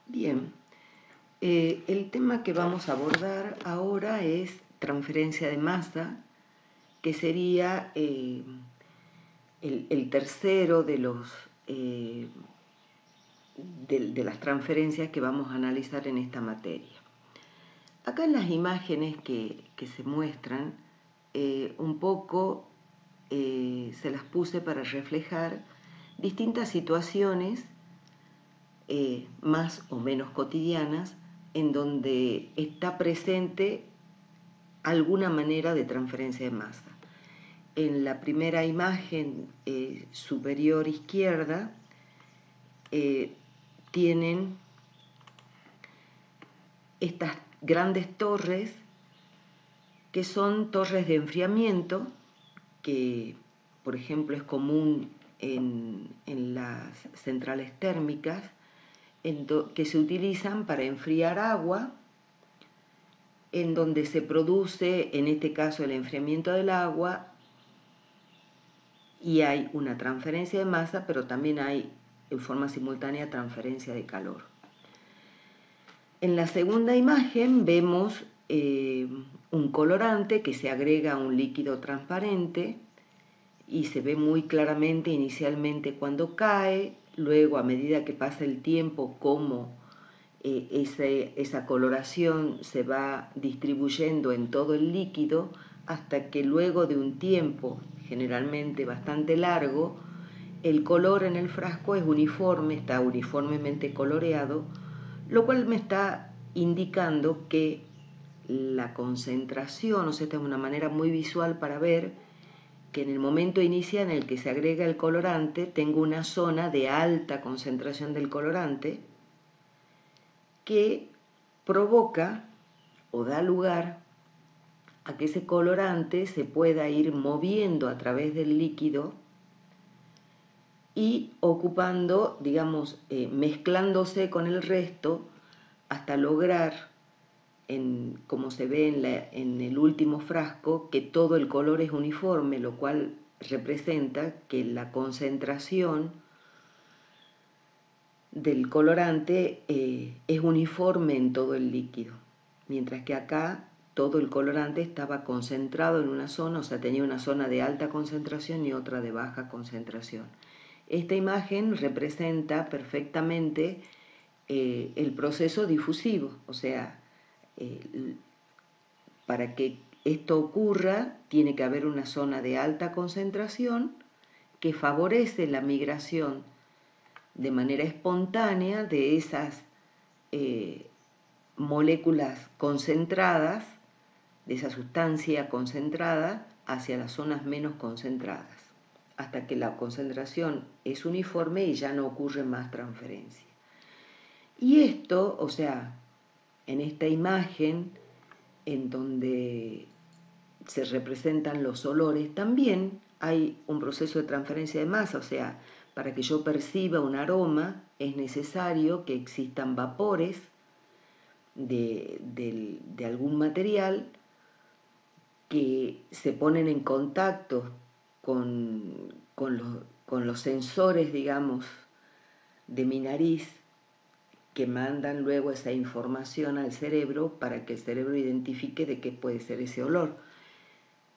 Bien, el tema que vamos a abordar ahora es transferencia de masa, que sería el tercero de las transferencias que vamos a analizar en esta materia. Acá en las imágenes que se muestran, un poco se las puse para reflejar distintas situaciones más o menos cotidianas en donde está presente alguna manera de transferencia de masa. En la primera imagen superior izquierda tienen estas grandes torres que son torres de enfriamiento, que por ejemplo es común en las centrales térmicas, que se utilizan para enfriar agua, en donde se produce, en este caso, el enfriamiento del agua y hay una transferencia de masa, pero también hay en forma simultánea transferencia de calor. En la segunda imagen vemos un colorante que se agrega a un líquido transparente y se ve muy claramente inicialmente cuando cae, luego a medida que pasa el tiempo cómo esa coloración se va distribuyendo en todo el líquido hasta que luego de un tiempo generalmente bastante largo el color en el frasco es uniforme, está uniformemente coloreado, lo cual me está indicando que la concentración, o sea, esta es una manera muy visual para ver que en el momento inicial en el que se agrega el colorante tengo una zona de alta concentración del colorante que provoca o da lugar a que ese colorante se pueda ir moviendo a través del líquido y ocupando, digamos, mezclándose con el resto hasta lograr, como se ve en el último frasco, que todo el color es uniforme, lo cual representa que la concentración del colorante es uniforme en todo el líquido, mientras que acá todo el colorante estaba concentrado en una zona, o sea, tenía una zona de alta concentración y otra de baja concentración. Esta imagen representa perfectamente el proceso difusivo, o sea, para que esto ocurra tiene que haber una zona de alta concentración que favorece la migración de manera espontánea de esas moléculas concentradas, de esa sustancia concentrada, hacia las zonas menos concentradas, hasta que la concentración es uniforme y ya no ocurre más transferencia. Y esto, o sea, en esta imagen, en donde se representan los olores, también hay un proceso de transferencia de masa, o sea, para que yo perciba un aroma es necesario que existan vapores de algún material que se ponen en contacto con los sensores, digamos, de mi nariz, que mandan luego esa información al cerebro para que el cerebro identifique de qué puede ser ese olor.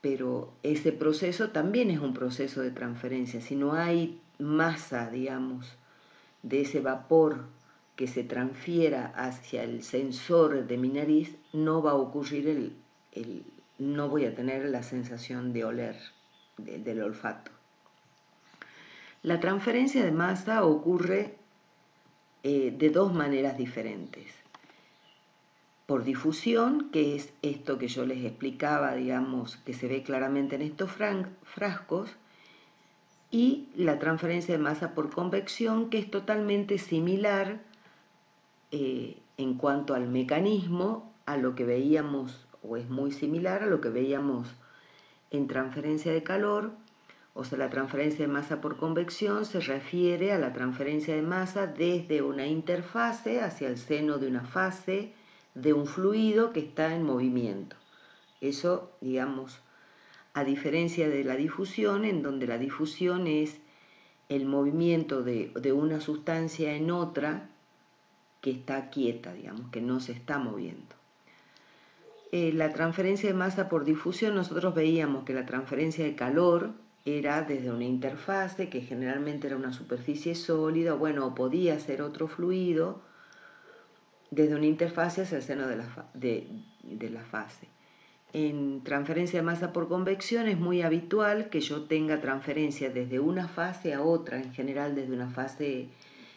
Pero ese proceso también es un proceso de transferencia. Si no hay masa, digamos, de ese vapor que se transfiera hacia el sensor de mi nariz, no va a ocurrir no voy a tener la sensación de oler, del olfato. La transferencia de masa ocurre de dos maneras diferentes. Por difusión, que es esto que yo les explicaba, digamos, que se ve claramente en estos frascos, y la transferencia de masa por convección, que es totalmente similar en cuanto al mecanismo a lo que veíamos, o es muy similar a lo que veíamos en transferencia de calor. O sea, la transferencia de masa por convección se refiere a la transferencia de masa desde una interfase hacia el seno de una fase de un fluido que está en movimiento. Eso, digamos, a diferencia de la difusión, en donde la difusión es el movimiento de una sustancia en otra que está quieta, digamos, que no se está moviendo. La transferencia de masa por difusión, nosotros veíamos que la transferencia de calor era desde una interfase, que generalmente era una superficie sólida, bueno, o podía ser otro fluido, desde una interfase hacia el seno de la fase. En transferencia de masa por convección es muy habitual que yo tenga transferencia desde una fase a otra, en general desde una fase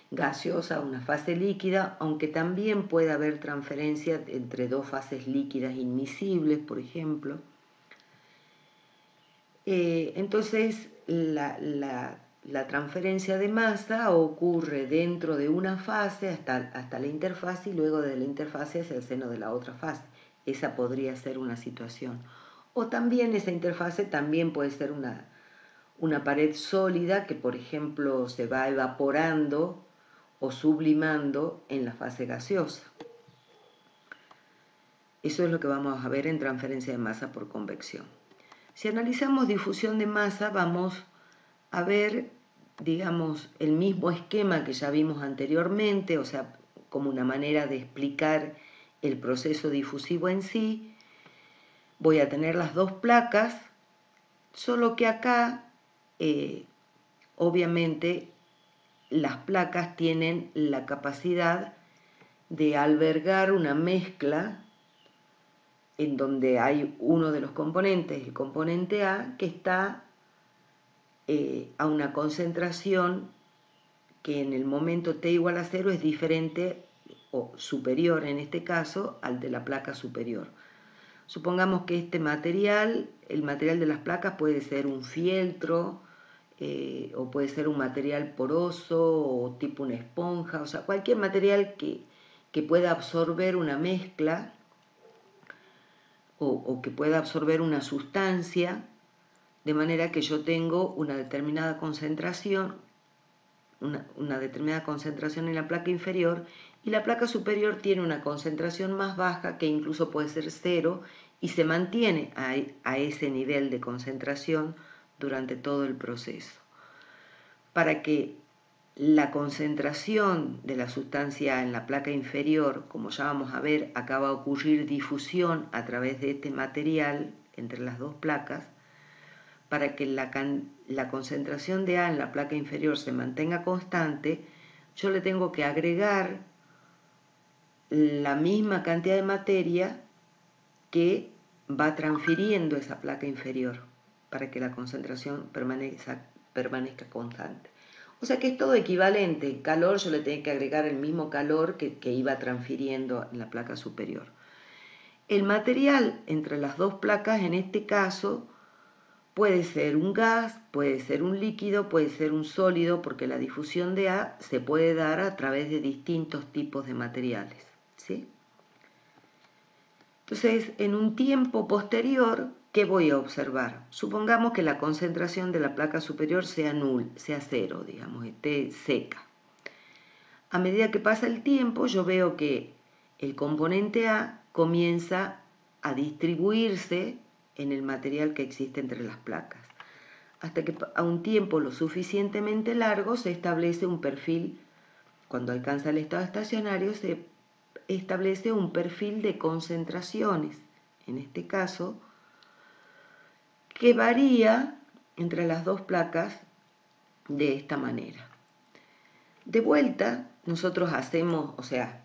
gaseosa a una fase líquida, aunque también puede haber transferencia entre dos fases líquidas inmisibles, por ejemplo. Entonces, la transferencia de masa ocurre dentro de una fase hasta la interfase y luego de la interfase hacia el seno de la otra fase. Esa podría ser una situación. O también esa interfase también puede ser una pared sólida que, por ejemplo, se va evaporando o sublimando en la fase gaseosa. Eso es lo que vamos a ver en transferencia de masa por convección. Si analizamos difusión de masa, vamos a ver, digamos, el mismo esquema que ya vimos anteriormente, o sea, como una manera de explicar el proceso difusivo en sí. Voy a tener las dos placas, solo que acá, obviamente, las placas tienen la capacidad de albergar una mezcla en donde hay uno de los componentes, el componente A, que está a una concentración que en el momento T igual a 0 es diferente o superior en este caso al de la placa superior. Supongamos que este material, el material de las placas puede ser un fieltro, o puede ser un material poroso o tipo una esponja, o sea, cualquier material que pueda absorber una mezcla o que pueda absorber una sustancia, de manera que yo tengo una determinada concentración, una determinada concentración en la placa inferior y la placa superior tiene una concentración más baja que incluso puede ser 0 y se mantiene a ese nivel de concentración durante todo el proceso. Para que la concentración de la sustancia en la placa inferior, como ya vamos a ver, acá va a ocurrir difusión a través de este material entre las dos placas. Para que la concentración de A en la placa inferior se mantenga constante, yo le tengo que agregar la misma cantidad de materia que va transfiriendo esa placa inferior para que la concentración permanezca constante. O sea que es todo equivalente. En calor yo le tengo que agregar el mismo calor que iba transfiriendo en la placa superior. El material entre las dos placas, en este caso, puede ser un gas, puede ser un líquido, puede ser un sólido, porque la difusión de A se puede dar a través de distintos tipos de materiales, ¿sí? Entonces, en un tiempo posterior, ¿qué voy a observar? Supongamos que la concentración de la placa superior sea sea 0, digamos, esté seca. A medida que pasa el tiempo, yo veo que el componente A comienza a distribuirse en el material que existe entre las placas, hasta que a un tiempo lo suficientemente largo se establece un perfil. Cuando alcanza el estado estacionario se establece un perfil de concentraciones, en este caso, que varía entre las dos placas de esta manera. De vuelta, nosotros hacemos, o sea,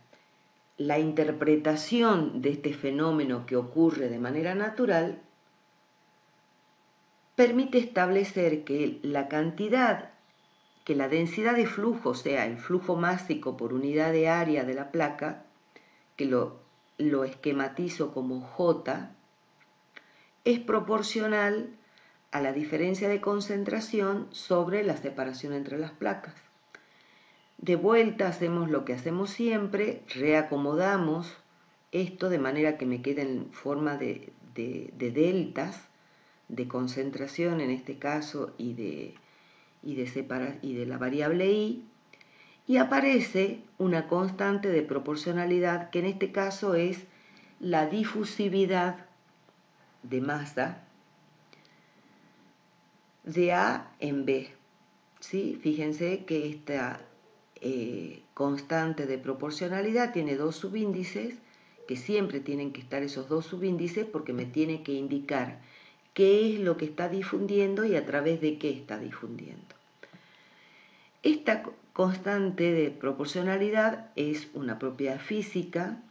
la interpretación de este fenómeno que ocurre de manera natural permite establecer que la densidad de flujo, o sea, el flujo másico por unidad de área de la placa, que lo esquematizo como J, es proporcional a la diferencia de concentración sobre la separación entre las placas. De vuelta hacemos lo que hacemos siempre, reacomodamos esto de manera que me quede en forma de deltas, de concentración en este caso y de la variable i, y aparece una constante de proporcionalidad que en este caso es la difusividad de masa de A en B. ¿Sí? Fíjense que constante de proporcionalidad tiene dos subíndices, que siempre tienen que estar esos dos subíndices porque me tiene que indicar qué es lo que está difundiendo y a través de qué está difundiendo. Esta constante de proporcionalidad es una propiedad física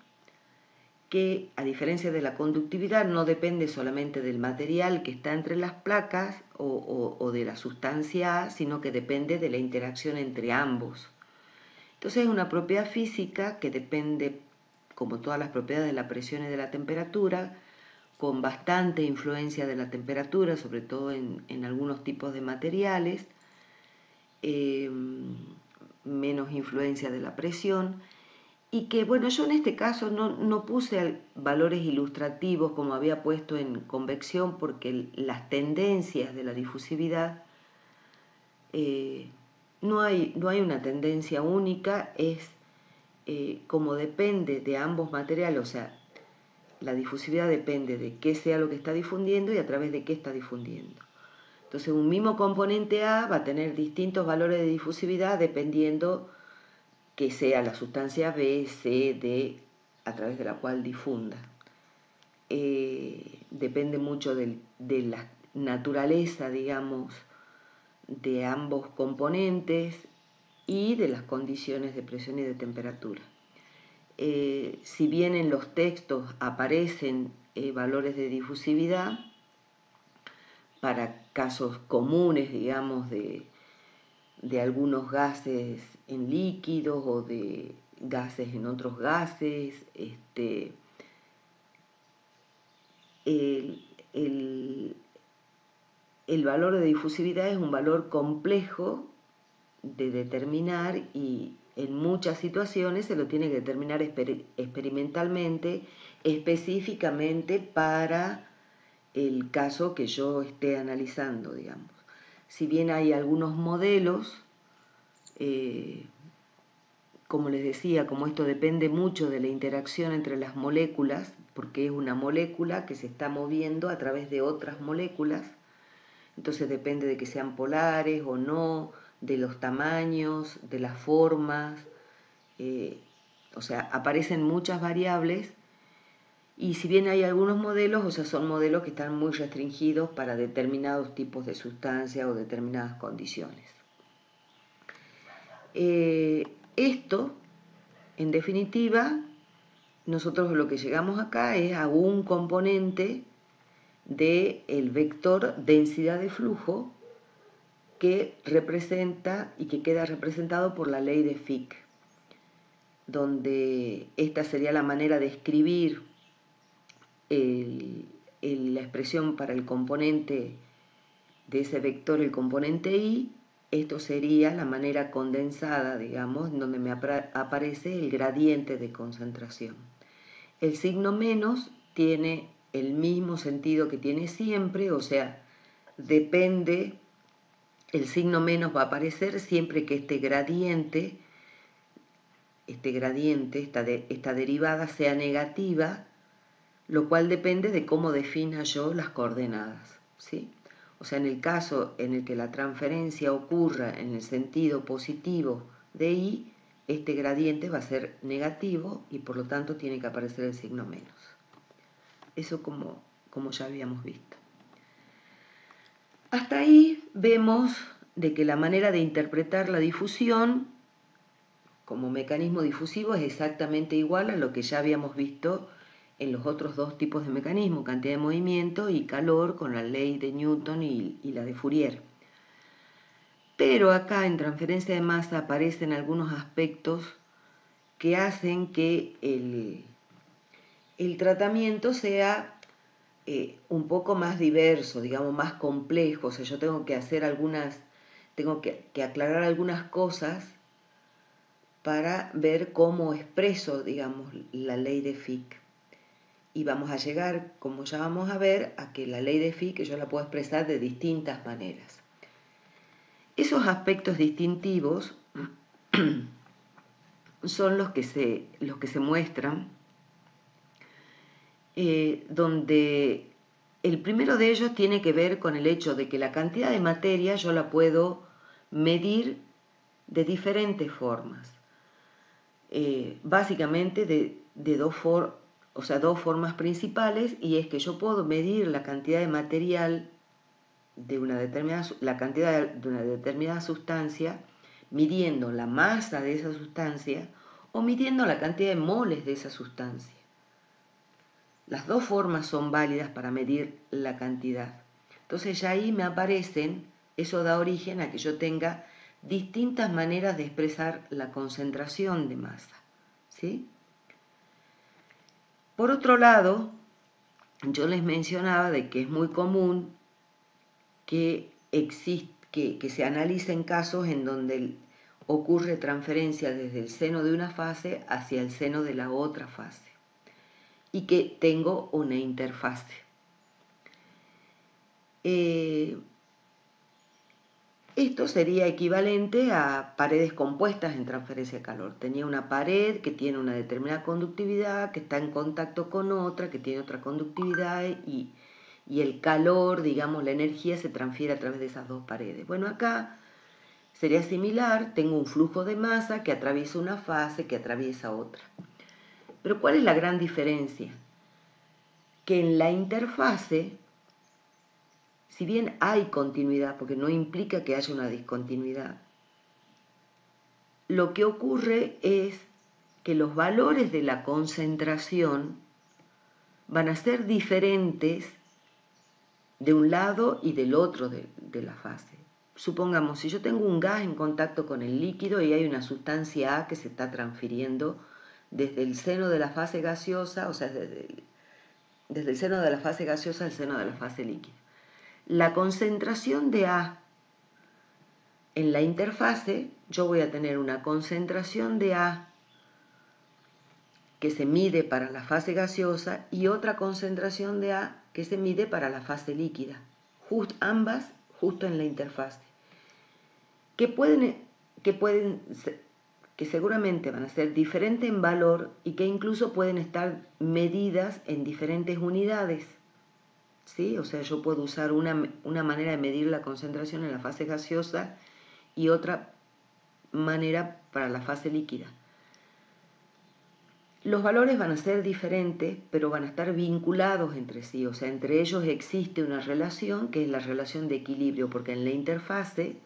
que, a diferencia de la conductividad, no depende solamente del material que está entre las placas o de la sustancia A, sino que depende de la interacción entre ambos. Entonces es una propiedad física que depende, como todas las propiedades, de la presión y de la temperatura, con bastante influencia de la temperatura, sobre todo en algunos tipos de materiales, menos influencia de la presión, y que, bueno, yo en este caso no puse valores ilustrativos como había puesto en convección, porque las tendencias de la difusividad, no hay una tendencia única, es como depende de ambos materiales, o sea, la difusividad depende de qué sea lo que está difundiendo y a través de qué está difundiendo. Entonces, un mismo componente A va a tener distintos valores de difusividad dependiendo que sea la sustancia B, C, D, a través de la cual difunda. Depende mucho de la naturaleza, digamos, de ambos componentes y de las condiciones de presión y de temperatura. Si bien en los textos aparecen valores de difusividad para casos comunes, digamos, de algunos gases en líquidos o de gases en otros gases, el valor de difusividad es un valor complejo de determinar y en muchas situaciones se lo tiene que determinar experimentalmente, específicamente para el caso que yo esté analizando, digamos. Si bien hay algunos modelos, como les decía, como esto depende mucho de la interacción entre las moléculas, porque es una molécula que se está moviendo a través de otras moléculas, entonces depende de que sean polares o no, de los tamaños, de las formas, o sea, aparecen muchas variables y si bien hay algunos modelos, o sea, son modelos que están muy restringidos para determinados tipos de sustancias o determinadas condiciones. Esto, en definitiva, nosotros lo que llegamos acá es a un componente del vector densidad de flujo que representa y que queda representado por la ley de Fick, donde esta sería la manera de escribir la expresión para el componente de ese vector, el componente I. Esto sería la manera condensada, digamos, donde me aparece el gradiente de concentración. El signo menos tiene el mismo sentido que tiene siempre, o sea, depende, el signo menos va a aparecer siempre que este gradiente, esta derivada sea negativa, lo cual depende de cómo defina yo las coordenadas, ¿sí? O sea, en el caso en el que la transferencia ocurra en el sentido positivo de I, este gradiente va a ser negativo y por lo tanto tiene que aparecer el signo menos. Eso como ya habíamos visto. Hasta ahí vemos de que la manera de interpretar la difusión como mecanismo difusivo es exactamente igual a lo que ya habíamos visto en los otros dos tipos de mecanismos, cantidad de movimiento y calor, con la ley de Newton y la de Fourier. Pero acá en transferencia de masa aparecen algunos aspectos que hacen que el tratamiento sea un poco más diverso, digamos, más complejo. O sea, yo tengo que hacer tengo que aclarar algunas cosas para ver cómo expreso, digamos, la ley de Fick. Y vamos a llegar, como ya vamos a ver, a que la ley de Fick yo la puedo expresar de distintas maneras. Esos aspectos distintivos son los que se muestran, donde el primero de ellos tiene que ver con el hecho de que la cantidad de materia yo la puedo medir de diferentes formas. Básicamente de dos formas principales, y es que yo puedo medir la cantidad de material de una determinada sustancia, midiendo la masa de esa sustancia o midiendo la cantidad de moles de esa sustancia. Las dos formas son válidas para medir la cantidad. Entonces ya ahí me aparecen, eso da origen a que yo tenga distintas maneras de expresar la concentración de masa, ¿sí? Por otro lado, yo les mencionaba de que es muy común que se analicen casos en donde ocurre transferencia desde el seno de una fase hacia el seno de la otra fase y que tengo una interfase. Esto sería equivalente a paredes compuestas en transferencia de calor. Tenía una pared que tiene una determinada conductividad, que está en contacto con otra, que tiene otra conductividad y el calor, digamos, la energía se transfiere a través de esas dos paredes. Bueno, acá sería similar, tengo un flujo de masa que atraviesa una fase, que atraviesa otra. Pero ¿cuál es la gran diferencia? Que en la interfase, si bien hay continuidad, porque no implica que haya una discontinuidad, lo que ocurre es que los valores de la concentración van a ser diferentes de un lado y del otro de la fase. Supongamos, si yo tengo un gas en contacto con el líquido y hay una sustancia A que se está transfiriendo desde el seno de la fase gaseosa, o sea, desde el seno de la fase gaseosa al seno de la fase líquida. La concentración de A en la interfase, yo voy a tener una concentración de A que se mide para la fase gaseosa y otra concentración de A que se mide para la fase líquida, ambas justo en la interfase, que seguramente van a ser diferentes en valor y que incluso pueden estar medidas en diferentes unidades, ¿sí? O sea, yo puedo usar una manera de medir la concentración en la fase gaseosa y otra manera para la fase líquida. Los valores van a ser diferentes, pero van a estar vinculados entre sí, o sea, entre ellos existe una relación que es la relación de equilibrio, porque en la interfase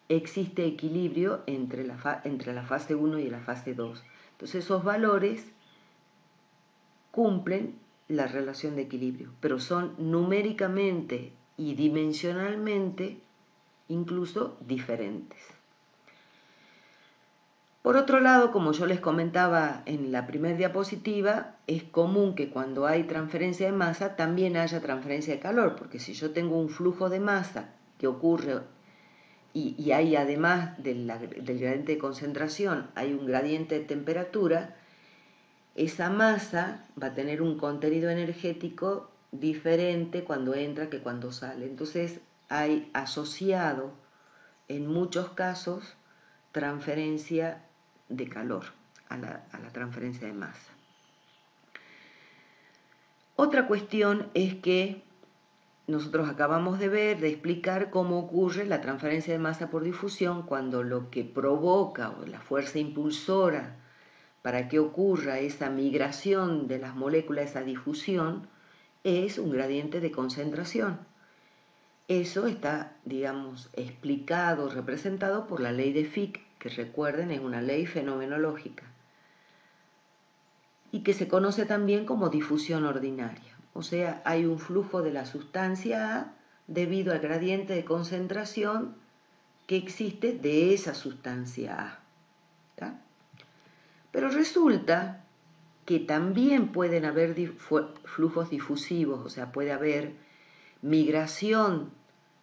existe equilibrio entre la fase 1 y la fase 2. Entonces esos valores cumplen la relación de equilibrio, pero son numéricamente y dimensionalmente incluso diferentes. Por otro lado, como yo les comentaba en la primera diapositiva, es común que cuando hay transferencia de masa también haya transferencia de calor, porque si yo tengo un flujo de masa que ocurre y hay además del gradiente de concentración, hay un gradiente de temperatura, esa masa va a tener un contenido energético diferente cuando entra que cuando sale. Entonces hay asociado en muchos casos transferencia de calor a la transferencia de masa. Otra cuestión es que nosotros acabamos de explicar cómo ocurre la transferencia de masa por difusión cuando lo que provoca o la fuerza impulsora para que ocurra esa migración de las moléculas, esa difusión, es un gradiente de concentración. Eso está, digamos, explicado, representado por la ley de Fick, que recuerden es una ley fenomenológica, y que se conoce también como difusión ordinaria. O sea, hay un flujo de la sustancia A debido al gradiente de concentración que existe de esa sustancia A. ¿Tá? Pero resulta que también pueden haber flujos difusivos, o sea, puede haber migración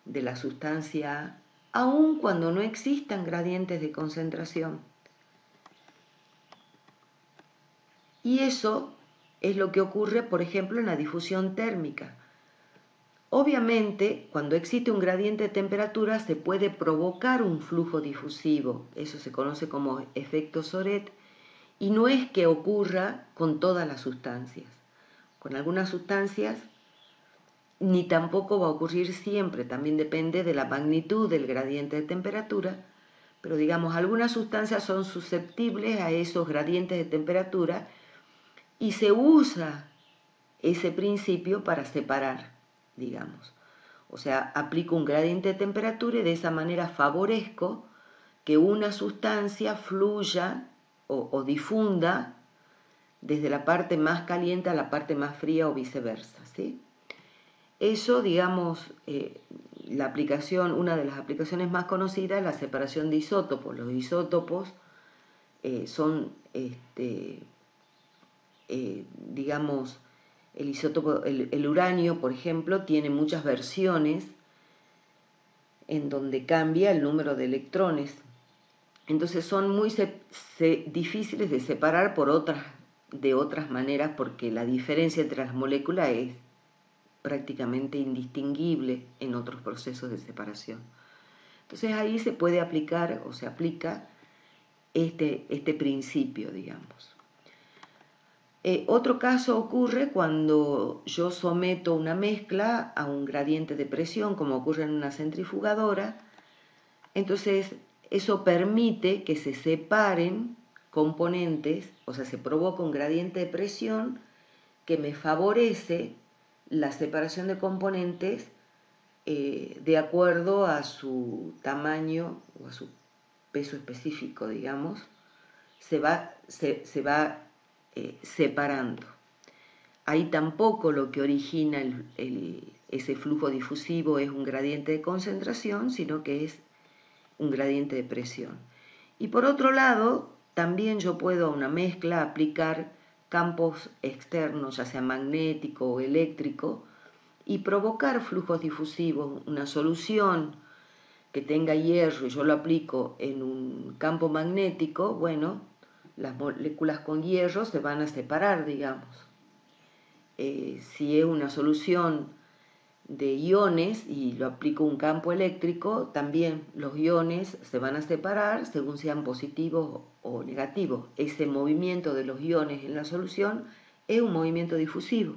de la sustancia A, aun cuando no existan gradientes de concentración. Y eso es lo que ocurre, por ejemplo, en la difusión térmica. Obviamente, cuando existe un gradiente de temperatura, se puede provocar un flujo difusivo. Eso se conoce como efecto Soret, y no es que ocurra con todas las sustancias. Con algunas sustancias, ni tampoco va a ocurrir siempre, también depende de la magnitud del gradiente de temperatura, pero digamos, algunas sustancias son susceptibles a esos gradientes de temperatura y se usa ese principio para separar, digamos. O sea, aplico un gradiente de temperatura y de esa manera favorezco que una sustancia fluya o difunda desde la parte más caliente a la parte más fría o viceversa, ¿sí? Eso, digamos, la aplicación, una de las aplicaciones más conocidas es la separación de isótopos. Los isótopos son, digamos, el isótopo, el uranio, por ejemplo, tiene muchas versiones en donde cambia el número de electrones. Entonces son muy difíciles de separar de otras maneras porque la diferencia entre las moléculas es prácticamente indistinguible en otros procesos de separación. Entonces ahí se puede aplicar o se aplica este principio, digamos. Otro caso ocurre cuando yo someto una mezcla a un gradiente de presión, como ocurre en una centrifugadora. Entonces eso permite que se separen componentes, o sea, se provoca un gradiente de presión que me favorece la separación de componentes de acuerdo a su tamaño o a su peso específico, digamos, se va separando. Ahí tampoco lo que origina ese flujo difusivo es un gradiente de concentración, sino que es un gradiente de presión. Y por otro lado, también yo puedo a una mezcla aplicar campos externos, ya sea magnético o eléctrico, y provocar flujos difusivos. Una solución que tenga hierro y yo lo aplico en un campo magnético, bueno, las moléculas con hierro se van a separar, digamos. Si es una solución de iones y lo aplico a un campo eléctrico, también los iones se van a separar según sean positivos o negativos. Ese movimiento de los iones en la solución es un movimiento difusivo.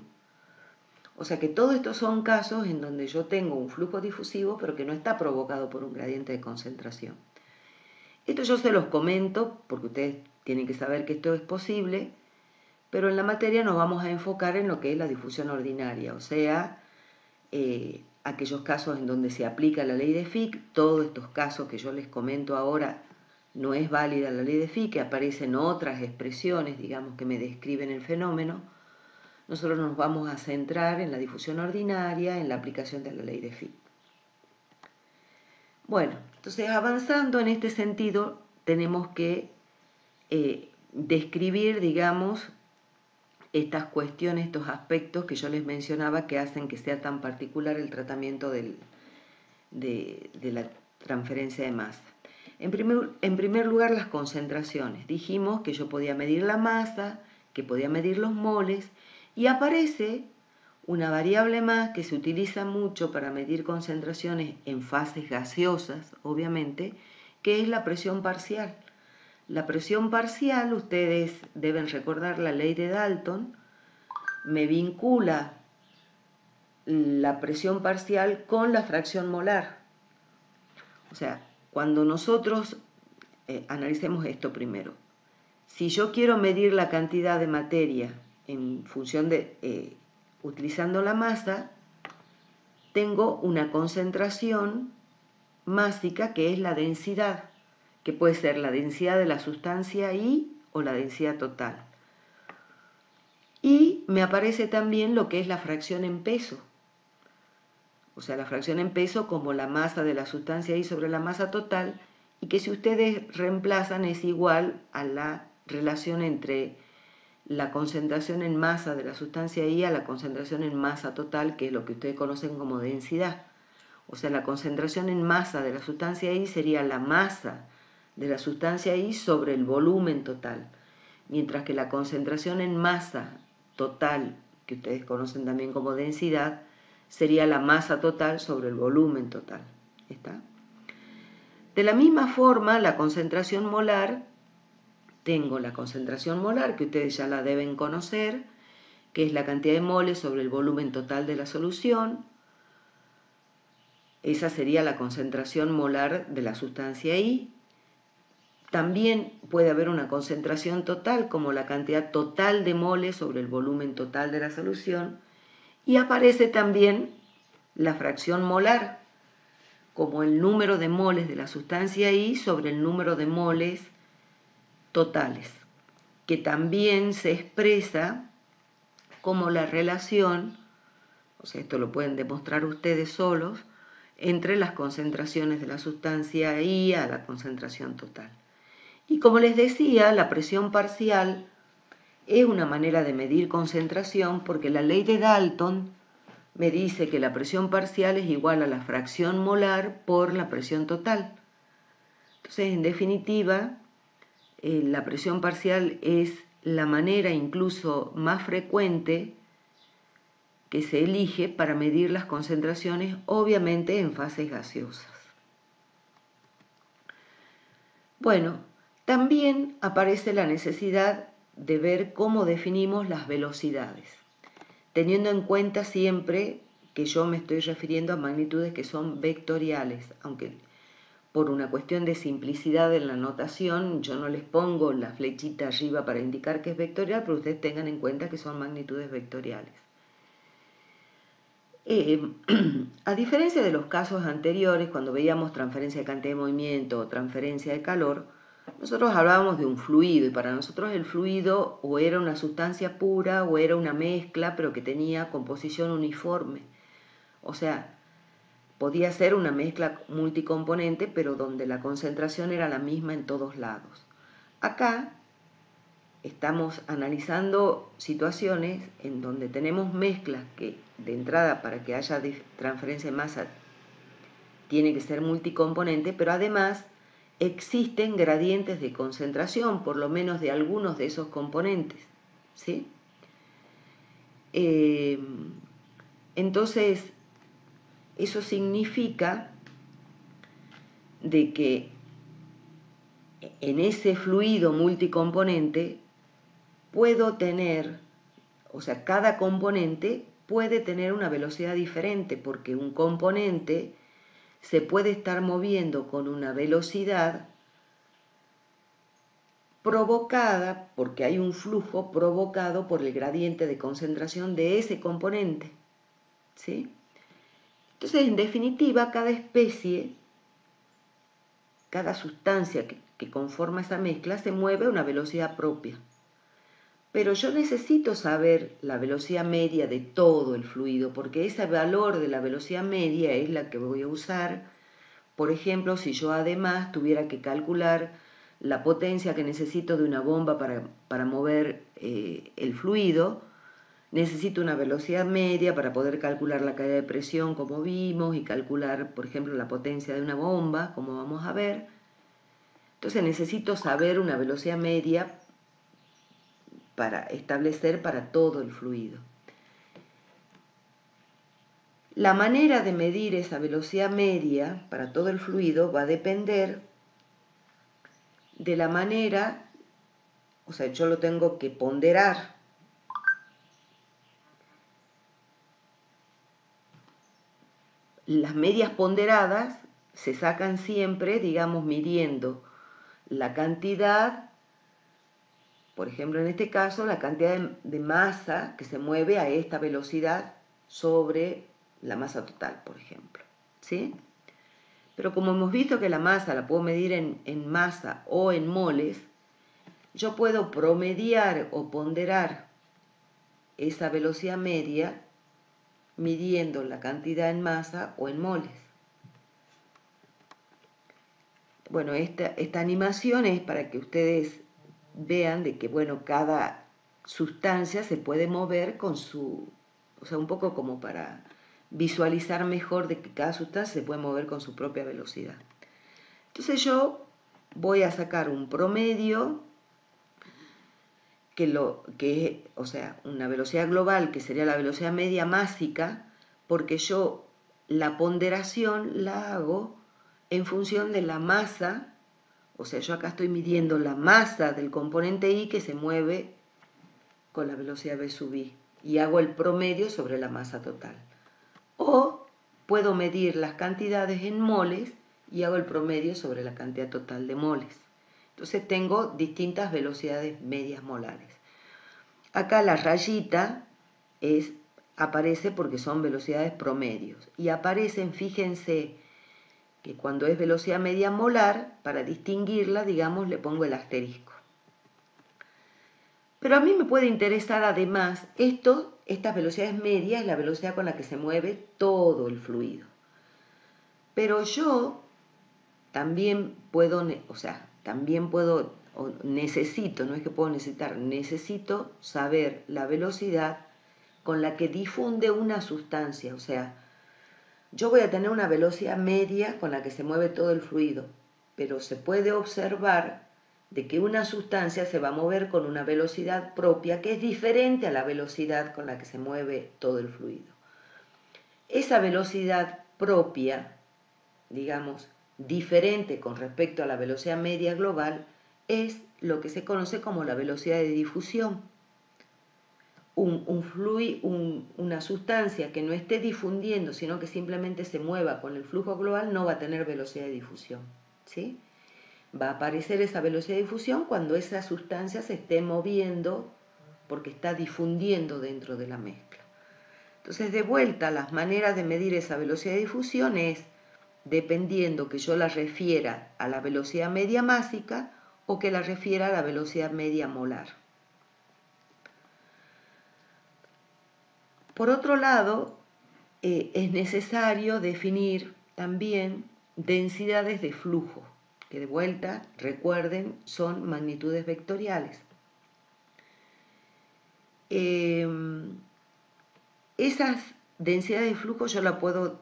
O sea que todos estos son casos en donde yo tengo un flujo difusivo pero que no está provocado por un gradiente de concentración. Esto yo se los comento porque ustedes tienen que saber que esto es posible, pero en la materia nos vamos a enfocar en lo que es la difusión ordinaria, o sea, aquellos casos en donde se aplica la ley de Fick. Todos estos casos que yo les comento ahora no es válida la ley de Fick, que aparecen otras expresiones, digamos, que me describen el fenómeno. Nosotros nos vamos a centrar en la difusión ordinaria, en la aplicación de la ley de Fick. Bueno, entonces avanzando en este sentido, tenemos que describir, digamos, estas cuestiones, estos aspectos que yo les mencionaba que hacen que sea tan particular el tratamiento de la transferencia de masa. En primer lugar, las concentraciones. Dijimos que yo podía medir la masa, que podía medir los moles, y aparece una variable más que se utiliza mucho para medir concentraciones en fases gaseosas, obviamente, que es la presión parcial. La presión parcial, ustedes deben recordar la ley de Dalton, me vincula la presión parcial con la fracción molar. O sea, cuando nosotros analicemos esto primero, si yo quiero medir la cantidad de materia en función de, utilizando la masa, tengo una concentración másica que es la densidad, que puede ser la densidad de la sustancia I o la densidad total. Y me aparece también lo que es la fracción en peso. O sea, la fracción en peso como la masa de la sustancia I sobre la masa total, y que si ustedes reemplazan es igual a la relación entre la concentración en masa de la sustancia I a la concentración en masa total, que es lo que ustedes conocen como densidad. O sea, la concentración en masa de la sustancia I sería la masa de la sustancia I sobre el volumen total, mientras que la concentración en masa total, que ustedes conocen también como densidad, sería la masa total sobre el volumen total. ¿Está? De la misma forma, la concentración molar, tengo la concentración molar, que ustedes ya la deben conocer, que es la cantidad de moles sobre el volumen total de la solución. Esa sería la concentración molar de la sustancia I. También puede haber una concentración total como la cantidad total de moles sobre el volumen total de la solución, y aparece también la fracción molar como el número de moles de la sustancia I sobre el número de moles totales, que también se expresa como la relación, o sea, esto lo pueden demostrar ustedes solos, entre las concentraciones de la sustancia I a la concentración total. Y como les decía, la presión parcial es una manera de medir concentración porque la ley de Dalton me dice que la presión parcial es igual a la fracción molar por la presión total. Entonces, en definitiva, la presión parcial es la manera incluso más frecuente que se elige para medir las concentraciones, obviamente en fases gaseosas. Bueno, también aparece la necesidad de ver cómo definimos las velocidades, teniendo en cuenta siempre que yo me estoy refiriendo a magnitudes que son vectoriales, aunque por una cuestión de simplicidad en la notación yo no les pongo la flechita arriba para indicar que es vectorial, pero ustedes tengan en cuenta que son magnitudes vectoriales. A diferencia de los casos anteriores, cuando veíamos transferencia de cantidad de movimiento o transferencia de calor, nosotros hablábamos de un fluido, y para nosotros el fluido o era una sustancia pura o era una mezcla, pero que tenía composición uniforme. O sea, podía ser una mezcla multicomponente, pero donde la concentración era la misma en todos lados. Acá estamos analizando situaciones en donde tenemos mezclas que de entrada para que haya transferencia de masa tiene que ser multicomponente, pero además existen gradientes de concentración, por lo menos de algunos de esos componentes, ¿sí? Entonces, eso significa de que en ese fluido multicomponente puedo tener, o sea, cada componente puede tener una velocidad diferente, porque un componente se puede estar moviendo con una velocidad provocada, porque hay un flujo provocado por el gradiente de concentración de ese componente, ¿sí? Entonces, en definitiva, cada especie, cada sustancia que conforma esa mezcla se mueve a una velocidad propia. Pero yo necesito saber la velocidad media de todo el fluido, porque ese valor de la velocidad media es la que voy a usar. Por ejemplo, si yo además tuviera que calcular la potencia que necesito de una bomba para mover el fluido, necesito una velocidad media para poder calcular la caída de presión, como vimos, y calcular, por ejemplo, la potencia de una bomba, como vamos a ver. Entonces necesito saber una velocidad media para establecer para todo el fluido. La manera de medir esa velocidad media para todo el fluido va a depender de la manera, o sea, yo lo tengo que ponderar. Las medias ponderadas se sacan siempre, digamos, midiendo la cantidad, por ejemplo, en este caso, la cantidad de masa que se mueve a esta velocidad sobre la masa total, por ejemplo, ¿sí? Pero como hemos visto que la masa la puedo medir en masa o en moles, yo puedo promediar o ponderar esa velocidad media midiendo la cantidad en masa o en moles. Bueno, esta animación es para que ustedes vean de que, bueno, cada sustancia se puede mover con su, o sea, un poco como para visualizar mejor de que cada sustancia se puede mover con su propia velocidad. Entonces yo voy a sacar un promedio o sea, una velocidad global que sería la velocidad media másica, porque yo la ponderación la hago en función de la masa, o sea, yo acá estoy midiendo la masa del componente I que se mueve con la velocidad v sub I, y hago el promedio sobre la masa total. O puedo medir las cantidades en moles y hago el promedio sobre la cantidad total de moles. Entonces tengo distintas velocidades medias molares. Acá la rayita aparece porque son velocidades promedios. Y aparecen, fíjense, que cuando es velocidad media molar, para distinguirla, digamos, le pongo el asterisco. Pero a mí me puede interesar además estas velocidades medias, es la velocidad con la que se mueve todo el fluido. Pero yo también puedo, necesito, no es que puedo necesitar, necesito saber la velocidad con la que difunde una sustancia. O sea, yo voy a tener una velocidad media con la que se mueve todo el fluido, pero se puede observar de que una sustancia se va a mover con una velocidad propia que es diferente a la velocidad con la que se mueve todo el fluido. Esa velocidad propia, digamos, diferente con respecto a la velocidad media global, es lo que se conoce como la velocidad de difusión. Una sustancia que no esté difundiendo, sino que simplemente se mueva con el flujo global, no va a tener velocidad de difusión, ¿sí? Va a aparecer esa velocidad de difusión cuando esa sustancia se esté moviendo porque está difundiendo dentro de la mezcla. Entonces, de vuelta, las maneras de medir esa velocidad de difusión es dependiendo que yo la refiera a la velocidad media másica o que la refiera a la velocidad media molar. Por otro lado, es necesario definir también densidades de flujo, que de vuelta, recuerden, son magnitudes vectoriales. Esas densidades de flujo yo las puedo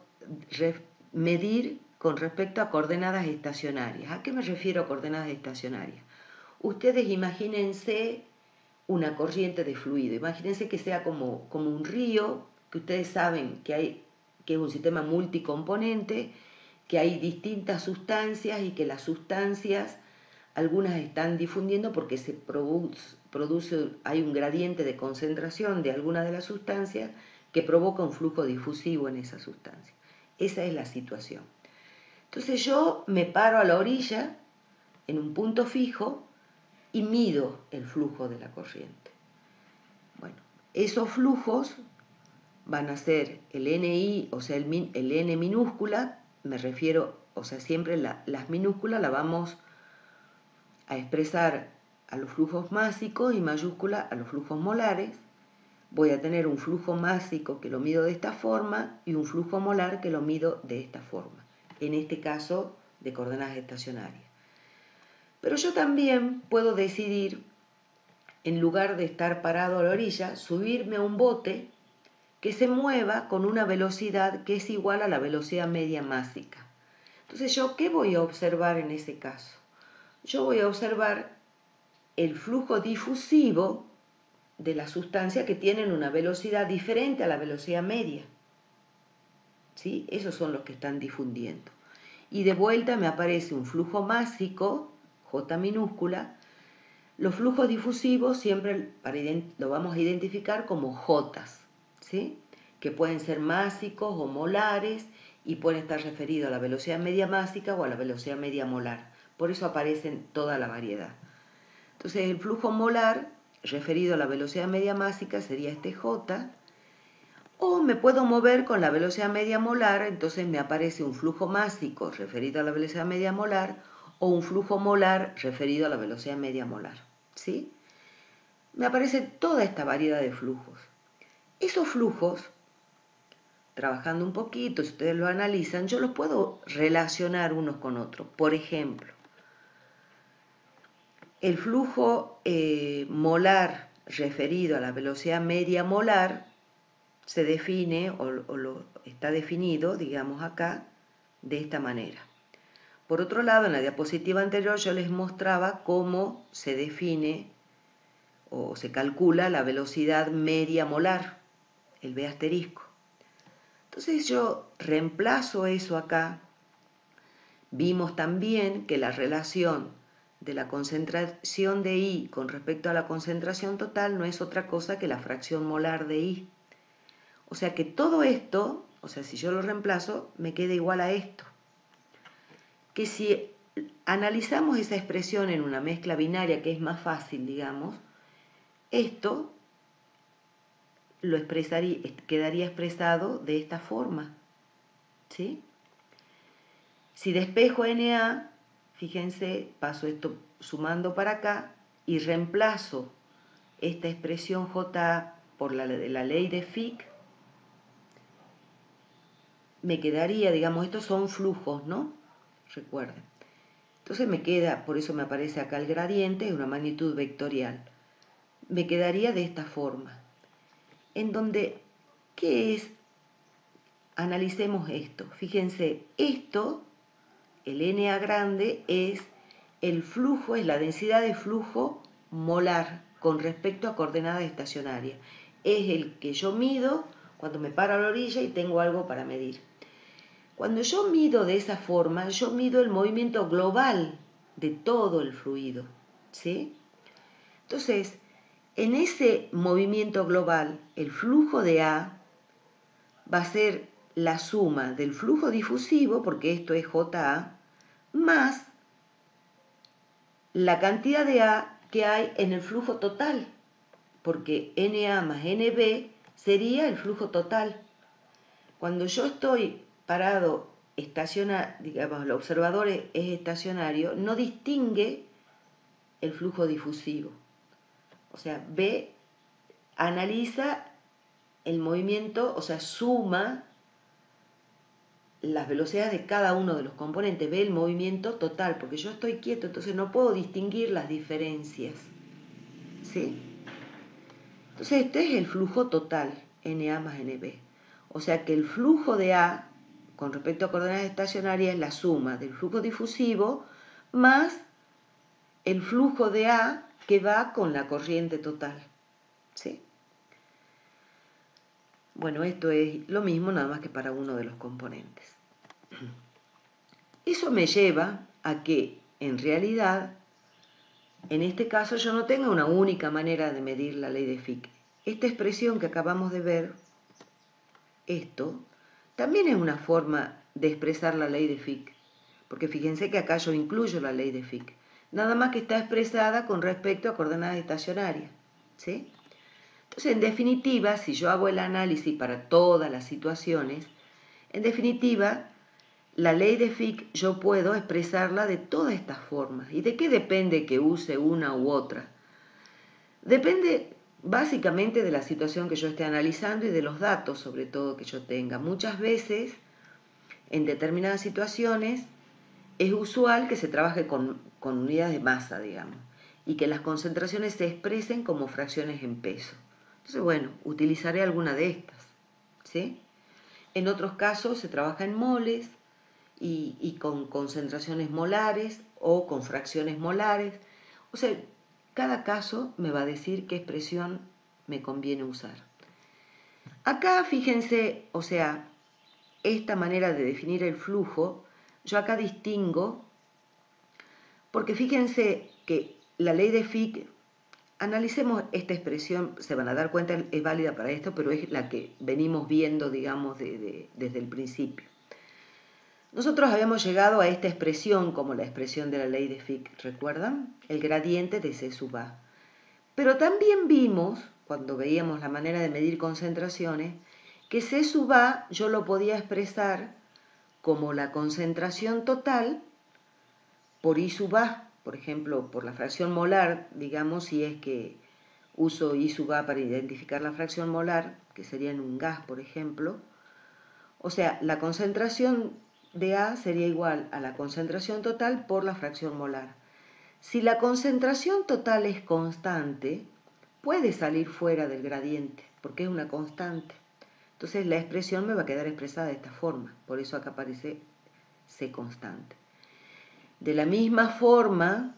medir con respecto a coordenadas estacionarias. ¿A qué me refiero a coordenadas estacionarias? Ustedes imagínense una corriente de fluido, imagínense que sea como un río, que ustedes saben que es un sistema multicomponente, que hay distintas sustancias y que las sustancias, algunas están difundiendo porque hay un gradiente de concentración de alguna de las sustancias que provoca un flujo difusivo en esa sustancia. Esa es la situación. Entonces yo me paro a la orilla, en un punto fijo, y mido el flujo de la corriente. Bueno, esos flujos van a ser el NI, o sea, el N minúscula, me refiero, o sea, siempre las minúsculas las vamos a expresar a los flujos másicos y mayúscula a los flujos molares. Voy a tener un flujo másico que lo mido de esta forma y un flujo molar que lo mido de esta forma, en este caso de coordenadas estacionarias. Pero yo también puedo decidir, en lugar de estar parado a la orilla, subirme a un bote que se mueva con una velocidad que es igual a la velocidad media másica. Entonces, ¿yo qué voy a observar en ese caso? Yo voy a observar el flujo difusivo de la sustancia que tienen una velocidad diferente a la velocidad media. ¿Sí? Esos son los que están difundiendo. Y de vuelta me aparece un flujo másico, J minúscula. Los flujos difusivos siempre lo vamos a identificar como Jotas, ¿sí? Que pueden ser másicos o molares y pueden estar referidos a la velocidad media másica o a la velocidad media molar. Por eso aparecen toda la variedad. Entonces el flujo molar referido a la velocidad media másica sería este J, o me puedo mover con la velocidad media molar, entonces me aparece un flujo másico referido a la velocidad media molar o un flujo molar referido a la velocidad media molar, ¿sí? Me aparece toda esta variedad de flujos. Esos flujos, trabajando un poquito, si ustedes lo analizan, yo los puedo relacionar unos con otros. Por ejemplo, el flujo molar referido a la velocidad media molar se define está definido, digamos acá, de esta manera. Por otro lado, en la diapositiva anterior yo les mostraba cómo se define o se calcula la velocidad media molar, el B asterisco. Entonces yo reemplazo eso acá. Vimos también que la relación de la concentración de I con respecto a la concentración total no es otra cosa que la fracción molar de I. O sea que todo esto, o sea, si yo lo reemplazo, me queda igual a esto. Que si analizamos esa expresión en una mezcla binaria, que es más fácil, digamos, esto quedaría expresado de esta forma, ¿sí? Si despejo NA, fíjense, paso esto sumando para acá y reemplazo esta expresión JA por la ley de Fick, me quedaría, digamos, estos son flujos, ¿no? Recuerden. Entonces me queda, por eso me aparece acá el gradiente, es una magnitud vectorial. Me quedaría de esta forma, en donde, ¿qué es? Analicemos esto. Fíjense, esto, el NA grande, es el flujo, es la densidad de flujo molar con respecto a coordenadas estacionarias. Es el que yo mido cuando me paro a la orilla y tengo algo para medir. Cuando yo mido de esa forma, yo mido el movimiento global de todo el fluido, ¿sí? Entonces, en ese movimiento global, el flujo de A va a ser la suma del flujo difusivo, porque esto es JA, más la cantidad de A que hay en el flujo total, porque NA más NB sería el flujo total. Cuando yo estoy parado, digamos, el observador es estacionario, no distingue el flujo difusivo. O sea, ve, analiza el movimiento, o sea, suma las velocidades de cada uno de los componentes, ve el movimiento total, porque yo estoy quieto, entonces no puedo distinguir las diferencias, ¿sí? Entonces este es el flujo total, NA más NB. O sea que el flujo de A, con respecto a coordenadas estacionarias, es la suma del flujo difusivo más el flujo de A que va con la corriente total, ¿sí? Bueno, esto es lo mismo, nada más que para uno de los componentes. Eso me lleva a que, en realidad, en este caso yo no tenga una única manera de medir la ley de Fick. Esta expresión que acabamos de ver, esto, también es una forma de expresar la ley de Fick, porque fíjense que acá yo incluyo la ley de Fick, nada más que está expresada con respecto a coordenadas estacionarias, ¿sí? Entonces, en definitiva, si yo hago el análisis para todas las situaciones, en definitiva, la ley de Fick yo puedo expresarla de todas estas formas. ¿Y de qué depende que use una u otra? Depende básicamente de la situación que yo esté analizando y de los datos, sobre todo, que yo tenga. Muchas veces, en determinadas situaciones, es usual que se trabaje con unidades de masa, digamos, y que las concentraciones se expresen como fracciones en peso. Entonces, bueno, utilizaré alguna de estas, ¿sí? En otros casos se trabaja en moles y con concentraciones molares o con fracciones molares. O sea, cada caso me va a decir qué expresión me conviene usar. Acá, fíjense, o sea, esta manera de definir el flujo, yo acá distingo, porque fíjense que la ley de Fick, analicemos esta expresión, se van a dar cuenta, es válida para esto, pero es la que venimos viendo, digamos, desde el principio. Nosotros habíamos llegado a esta expresión como la expresión de la ley de Fick, ¿recuerdan? El gradiente de C sub A. Pero también vimos, cuando veíamos la manera de medir concentraciones, que C sub A yo lo podía expresar como la concentración total por I sub A, por ejemplo, por la fracción molar, digamos, si es que uso I sub A para identificar la fracción molar, que sería en un gas, por ejemplo. O sea, la concentración de A sería igual a la concentración total por la fracción molar. Si la concentración total es constante, puede salir fuera del gradiente, porque es una constante. Entonces la expresión me va a quedar expresada de esta forma, por eso acá aparece C constante. De la misma forma,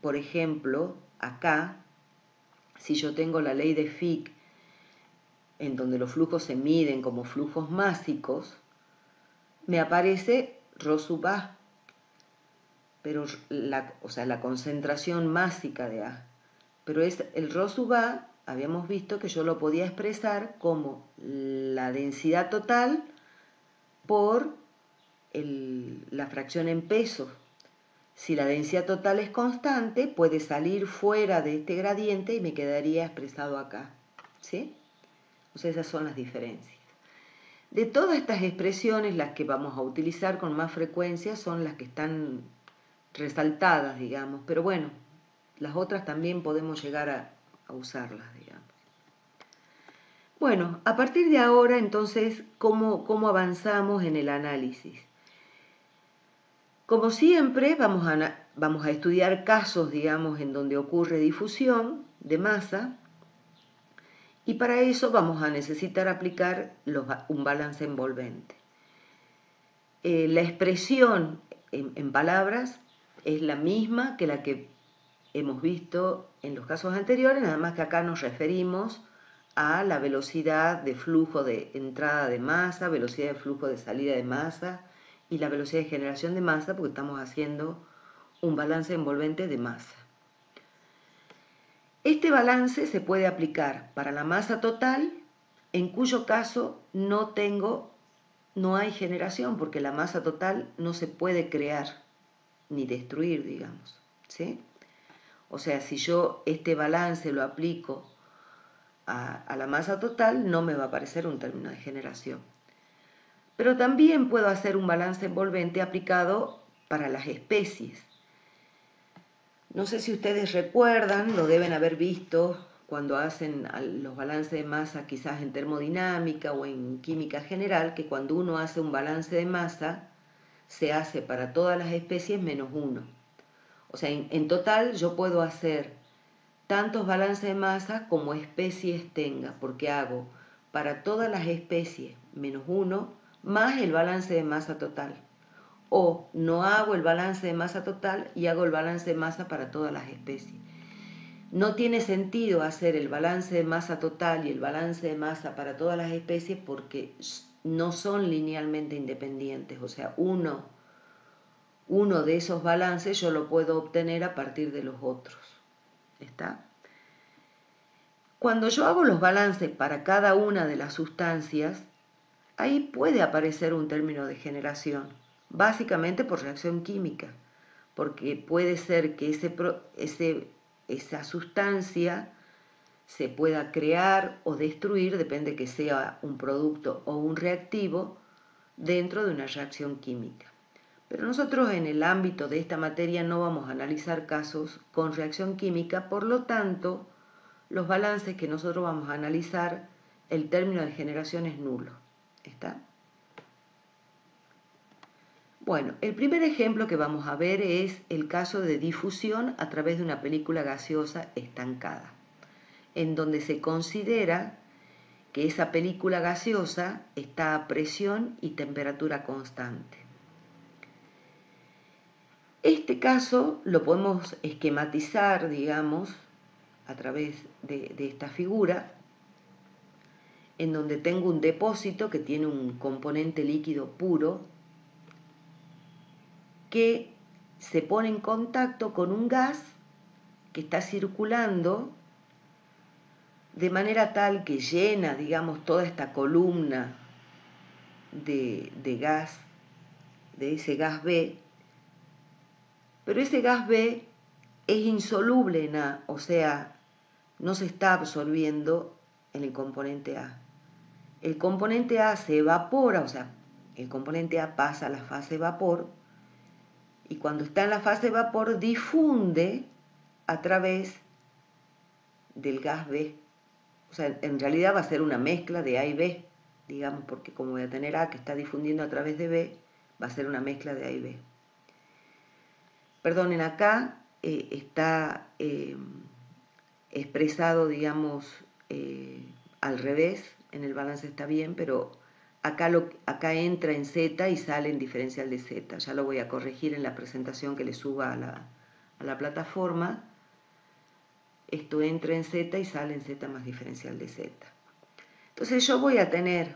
por ejemplo, acá, si yo tengo la ley de Fick, en donde los flujos se miden como flujos másicos, me aparece Rho sub A, pero o sea, la concentración másica de A. Pero es el Rho sub A, habíamos visto que yo lo podía expresar como la densidad total por la fracción en pesos. Si la densidad total es constante, puede salir fuera de este gradiente y me quedaría expresado acá. ¿Sí? O sea, esas son las diferencias. De todas estas expresiones, las que vamos a utilizar con más frecuencia son las que están resaltadas, digamos. Pero bueno, las otras también podemos llegar a usarlas, digamos. Bueno, a partir de ahora, entonces, ¿cómo avanzamos en el análisis? Como siempre, vamos a estudiar casos, digamos, en donde ocurre difusión de masa, y para eso vamos a necesitar aplicar un balance envolvente. La expresión en palabras es la misma que la que hemos visto en los casos anteriores, nada más que acá nos referimos a la velocidad de flujo de entrada de masa, velocidad de flujo de salida de masa y la velocidad de generación de masa, porque estamos haciendo un balance envolvente de masa. Este balance se puede aplicar para la masa total, en cuyo caso no hay generación, porque la masa total no se puede crear ni destruir, digamos, ¿sí? O sea, si yo este balance lo aplico a la masa total, no me va a aparecer un término de generación. Pero también puedo hacer un balance envolvente aplicado para las especies. No sé si ustedes recuerdan, lo deben haber visto cuando hacen los balances de masa, quizás en termodinámica o en química general, que cuando uno hace un balance de masa, se hace para todas las especies menos uno. O sea, en total yo puedo hacer tantos balances de masa como especies tenga, porque hago para todas las especies menos uno más el balance de masa total. O no hago el balance de masa total y hago el balance de masa para todas las especies. No tiene sentido hacer el balance de masa total y el balance de masa para todas las especies porque no son linealmente independientes. O sea, uno de esos balances yo lo puedo obtener a partir de los otros. ¿Está? Cuando yo hago los balances para cada una de las sustancias, ahí puede aparecer un término de generación, básicamente por reacción química, porque puede ser que esa sustancia se pueda crear o destruir, depende que sea un producto o un reactivo, dentro de una reacción química. Pero nosotros en el ámbito de esta materia no vamos a analizar casos con reacción química, por lo tanto, los balances que nosotros vamos a analizar, el término de generación es nulo. ¿Está? Bueno, el primer ejemplo que vamos a ver es el caso de difusión a través de una película gaseosa estancada, en donde se considera que esa película gaseosa está a presión y temperatura constante. Este caso lo podemos esquematizar, digamos, a través de esta figura, en donde tengo un depósito que tiene un componente líquido puro que se pone en contacto con un gas que está circulando de manera tal que llena, digamos, toda esta columna de gas, de ese gas B, pero ese gas B es insoluble en A, o sea, no se está absorbiendo en el componente A. El componente A se evapora, o sea, el componente A pasa a la fase vapor, y cuando está en la fase vapor difunde a través del gas B. O sea, en realidad va a ser una mezcla de A y B, digamos, porque como voy a tener A que está difundiendo a través de B, va a ser una mezcla de A y B. Perdonen, acá está expresado, digamos, al revés, en el balance está bien, pero acá entra en Z y sale en diferencial de Z. Ya lo voy a corregir en la presentación que le suba a la plataforma. Esto entra en Z y sale en Z más diferencial de Z. Entonces yo voy a tener,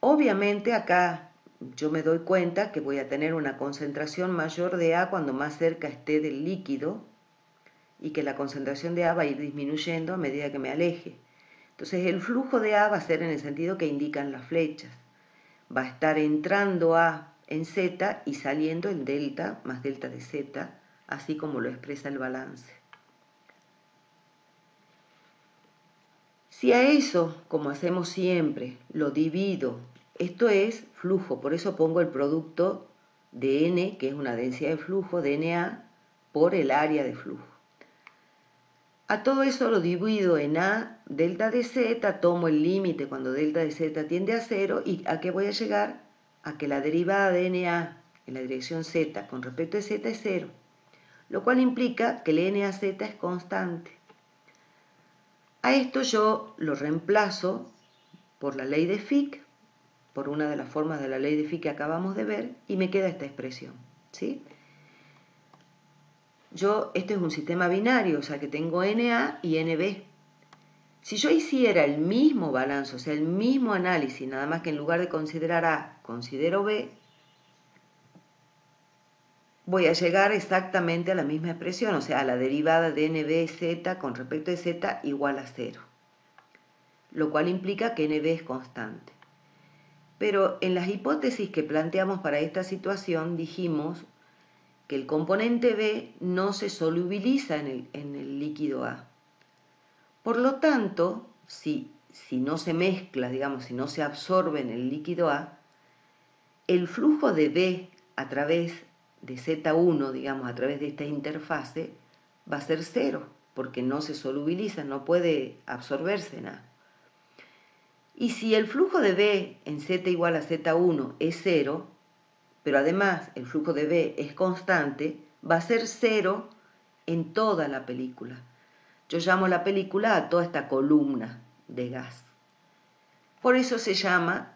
obviamente acá yo me doy cuenta que voy a tener una concentración mayor de A cuando más cerca esté del líquido y que la concentración de A va a ir disminuyendo a medida que me aleje. Entonces el flujo de A va a ser en el sentido que indican las flechas. Va a estar entrando A en Z y saliendo en delta más delta de Z, así como lo expresa el balance. Si a eso, como hacemos siempre, lo divido, esto es flujo, por eso pongo el producto de N, que es una densidad de flujo, de NA, por el área de flujo. A todo eso lo divido en A delta de Z, tomo el límite cuando delta de Z tiende a 0, y ¿a qué voy a llegar? A que la derivada de NA en la dirección Z con respecto a Z es 0, lo cual implica que el NAZ es constante. A esto yo lo reemplazo por la ley de Fick, por una de las formas de la ley de Fick que acabamos de ver, y me queda esta expresión, ¿sí? Este es un sistema binario, o sea que tengo NA y NB. Si yo hiciera el mismo balance, o sea, el mismo análisis, nada más que en lugar de considerar A, considero B, voy a llegar exactamente a la misma expresión, o sea, a la derivada de NBZ con respecto a Z igual a 0, lo cual implica que NB es constante. Pero en las hipótesis que planteamos para esta situación dijimos que el componente B no se solubiliza en el líquido A. Por lo tanto, si no se mezcla, digamos, si no se absorbe en el líquido A, el flujo de B a través de Z1, digamos, a través de esta interfase, va a ser 0, porque no se solubiliza, no puede absorberse en A. Y si el flujo de B en Z igual a Z1 es 0, pero además el flujo de B es constante, va a ser 0 en toda la película. Yo llamo la película a toda esta columna de gas. Por eso se llama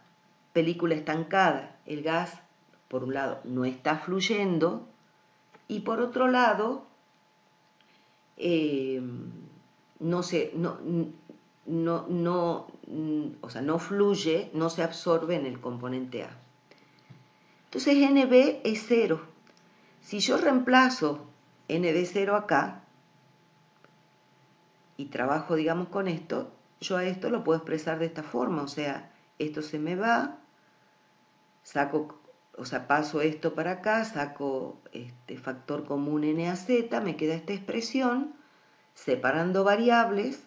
película estancada. El gas, por un lado, no está fluyendo y por otro lado, no fluye, no se absorbe en el componente A. Entonces NB es 0. Si yo reemplazo NB0 acá y trabajo, digamos, con esto, yo a esto lo puedo expresar de esta forma, o sea, esto se me va, paso esto para acá, saco este factor común NAZ, me queda esta expresión, separando variables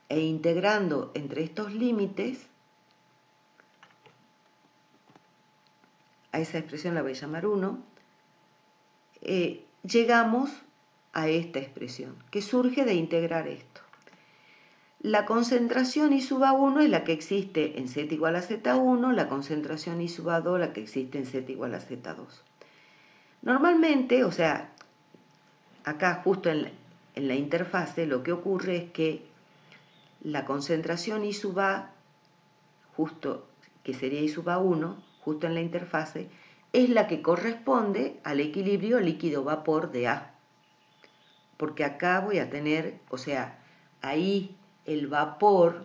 e integrando entre estos límites, a esa expresión la voy a llamar 1, llegamos a esta expresión, que surge de integrar esto. La concentración I sub A1 es la que existe en Z igual a Z1, la concentración I sub A2 la que existe en Z igual a Z2. Normalmente, o sea, acá justo en la interfase lo que ocurre es que la concentración I sub A, justo que sería I sub A1, justo en la interfase, es la que corresponde al equilibrio líquido-vapor de A. Porque acá voy a tener, o sea, ahí el vapor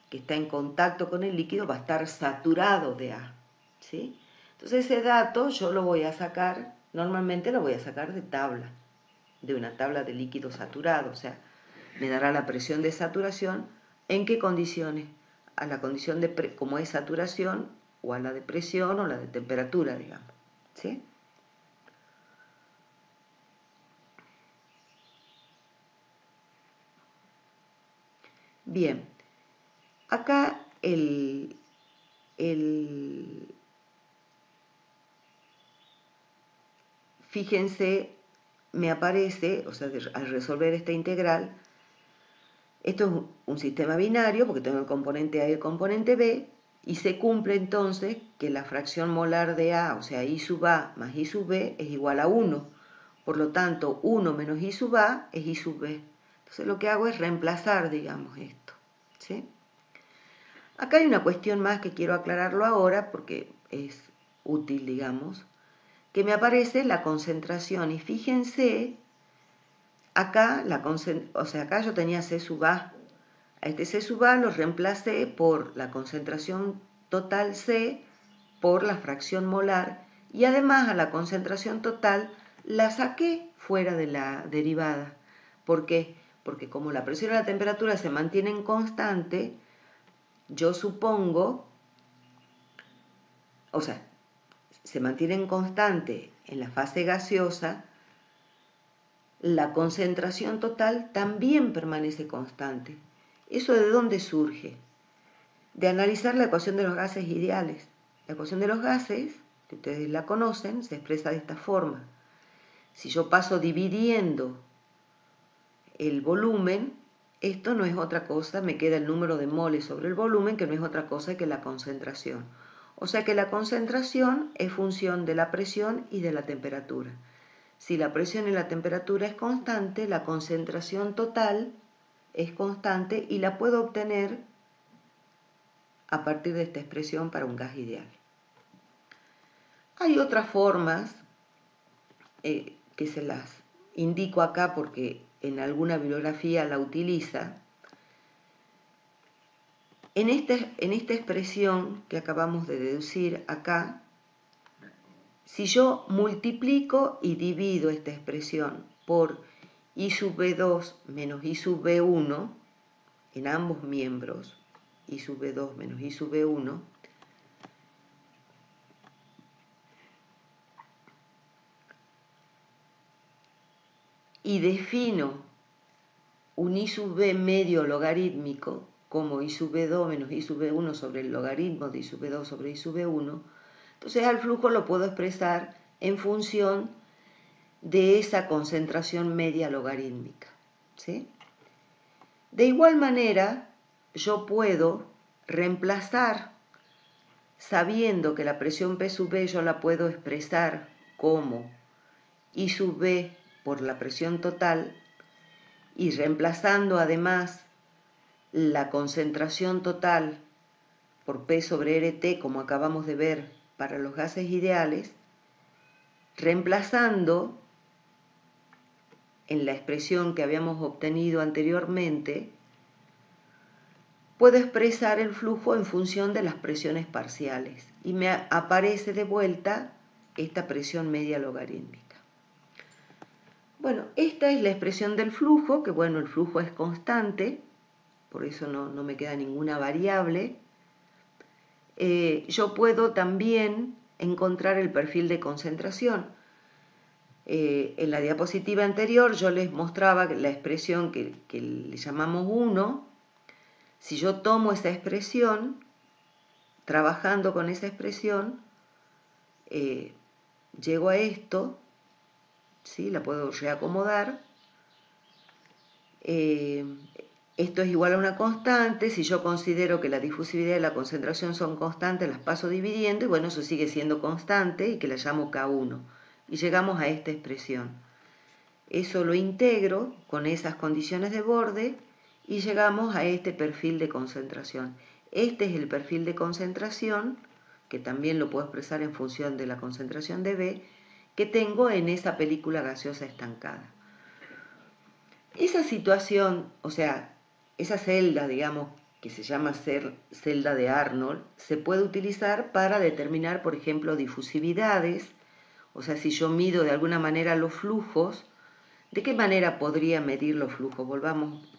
que está en contacto con el líquido va a estar saturado de A, ¿sí? Entonces ese dato yo lo voy a sacar, normalmente lo voy a sacar de una tabla de líquido saturado, o sea, me dará la presión de saturación, ¿en qué condiciones? A la condición de como es saturación, o a la de presión o la de temperatura, digamos, ¿sí? Bien, acá fíjense, me aparece, o sea, al resolver esta integral, esto es un sistema binario porque tengo el componente A y el componente B, y se cumple entonces que la fracción molar de A, o sea, I sub A más I sub B, es igual a 1. Por lo tanto, 1 menos I sub A es I sub B. Entonces lo que hago es reemplazar, digamos, esto, ¿sí? Acá hay una cuestión más que quiero aclararlo ahora porque es útil, digamos, que me aparece la concentración, y fíjense, acá, acá yo tenía C sub A, a este C sub A lo reemplacé por la concentración total C por la fracción molar, y además a la concentración total la saqué fuera de la derivada. ¿Por qué? Porque como la presión y la temperatura se mantienen constante, yo supongo, o sea, se mantienen constantes en la fase gaseosa, la concentración total también permanece constante. ¿Eso de dónde surge? De analizar la ecuación de los gases ideales. La ecuación de los gases, que ustedes la conocen, se expresa de esta forma. Si yo paso dividiendo el volumen, esto no es otra cosa, me queda el número de moles sobre el volumen, que no es otra cosa que la concentración. O sea que la concentración es función de la presión y de la temperatura. Si la presión y la temperatura es constante, la concentración total es constante y la puedo obtener a partir de esta expresión para un gas ideal. Hay otras formas que se las indico acá porque en alguna bibliografía la utiliza. En esta expresión que acabamos de deducir acá, si yo multiplico y divido esta expresión por I sub B2 menos I sub B1 en ambos miembros, I sub B2 menos I sub B1, y defino un I sub B medio logarítmico como I sub B2 menos I sub B1 sobre el logaritmo de I sub B2 sobre I sub B1, entonces al flujo lo puedo expresar en función de esa concentración media logarítmica, ¿sí? De igual manera, yo puedo reemplazar, sabiendo que la presión P sub B yo la puedo expresar como I sub B por la presión total, y reemplazando además la concentración total por P sobre RT, como acabamos de ver para los gases ideales, reemplazando en la expresión que habíamos obtenido anteriormente, puedo expresar el flujo en función de las presiones parciales y me aparece de vuelta esta presión media logarítmica. Bueno, esta es la expresión del flujo, que bueno, el flujo es constante, por eso no me queda ninguna variable. Yo puedo también encontrar el perfil de concentración. En la diapositiva anterior yo les mostraba la expresión que le llamamos 1. Si yo tomo esa expresión, trabajando con esa expresión, llego a esto, ¿sí? La puedo reacomodar. Esto es igual a una constante. Si yo considero que la difusividad y la concentración son constantes, las paso dividiendo y bueno, eso sigue siendo constante y que la llamo K1. Y llegamos a esta expresión. Eso lo integro con esas condiciones de borde y llegamos a este perfil de concentración. Este es el perfil de concentración, que también lo puedo expresar en función de la concentración de B, que tengo en esa película gaseosa estancada. Esa situación, o sea, esa celda, digamos, que se llama celda de Arnold, se puede utilizar para determinar, por ejemplo, difusividades. O sea, si yo mido de alguna manera los flujos, ¿de qué manera podría medir los flujos? Volvamos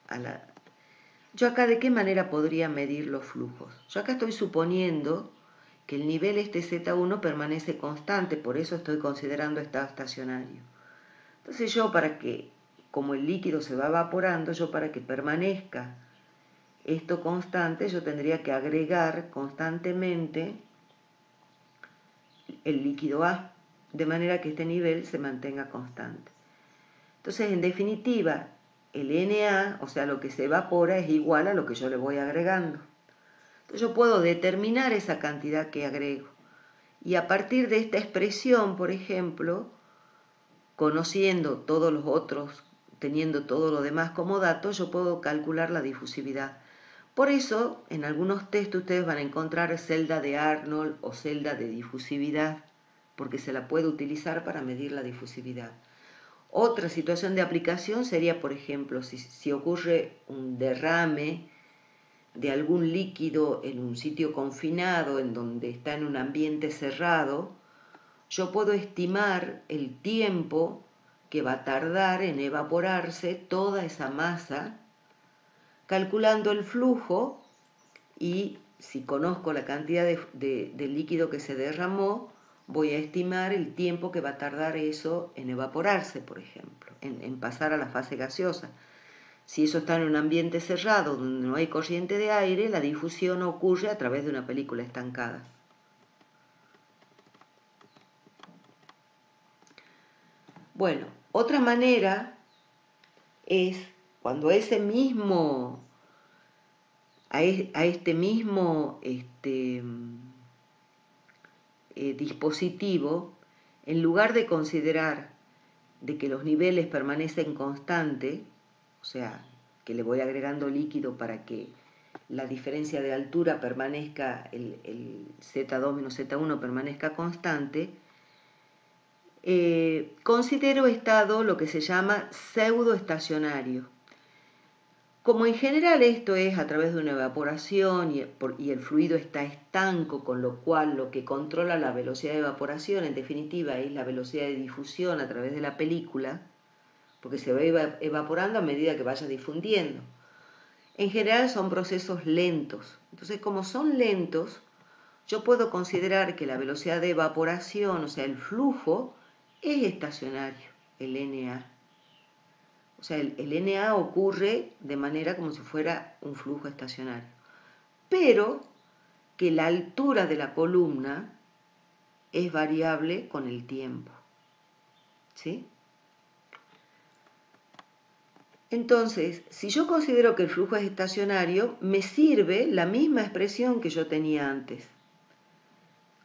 a la... Yo acá, ¿de qué manera podría medir los flujos? Yo acá estoy suponiendo que el nivel este Z1 permanece constante, por eso estoy considerando estado estacionario. Entonces yo como el líquido se va evaporando, yo para que permanezca esto constante, yo tendría que agregar constantemente el líquido A, de manera que este nivel se mantenga constante. Entonces, en definitiva, el Na, o sea, lo que se evapora, es igual a lo que yo le voy agregando. Entonces, yo puedo determinar esa cantidad que agrego. Y a partir de esta expresión, por ejemplo, conociendo todos los otros, teniendo todo lo demás como datos, yo puedo calcular la difusividad. Por eso, en algunos test ustedes van a encontrar celda de Arnold o celda de difusividad, porque se la puede utilizar para medir la difusividad. Otra situación de aplicación sería, por ejemplo, si ocurre un derrame de algún líquido en un sitio confinado, en donde está en un ambiente cerrado, yo puedo estimar el tiempo que va a tardar en evaporarse toda esa masa, calculando el flujo y si conozco la cantidad de líquido que se derramó, voy a estimar el tiempo que va a tardar eso en evaporarse, por ejemplo, en pasar a la fase gaseosa. Si eso está en un ambiente cerrado donde no hay corriente de aire, la difusión ocurre a través de una película estancada. Bueno, otra manera es cuando a este mismo dispositivo, en lugar de considerar de que los niveles permanecen constantes, o sea, que le voy agregando líquido para que la diferencia de altura permanezca, el Z2 menos Z1 permanezca constante, considero estado lo que se llama pseudoestacionario. Como en general esto es a través de una evaporación y el fluido está estanco, con lo cual lo que controla la velocidad de evaporación en definitiva es la velocidad de difusión a través de la película, porque se va evaporando a medida que vaya difundiendo. En general son procesos lentos. Entonces, como son lentos, yo puedo considerar que la velocidad de evaporación, o sea, el flujo, es estacionario, el NA. O sea, el NA ocurre de manera como si fuera un flujo estacionario. Pero que la altura de la columna es variable con el tiempo. ¿Sí? Entonces, si yo considero que el flujo es estacionario, me sirve la misma expresión que yo tenía antes.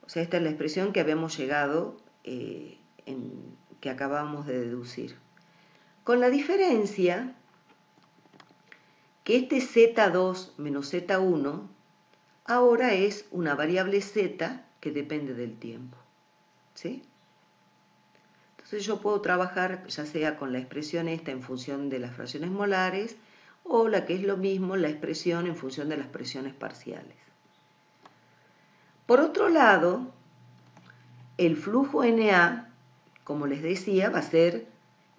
O sea, esta es la expresión que habíamos llegado, que acabamos de deducir. Con la diferencia que este Z2 menos Z1 ahora es una variable Z que depende del tiempo. ¿Sí? Entonces yo puedo trabajar ya sea con la expresión esta en función de las fracciones molares o la que es lo mismo, la expresión en función de las presiones parciales. Por otro lado, el flujo NA, como les decía, va a ser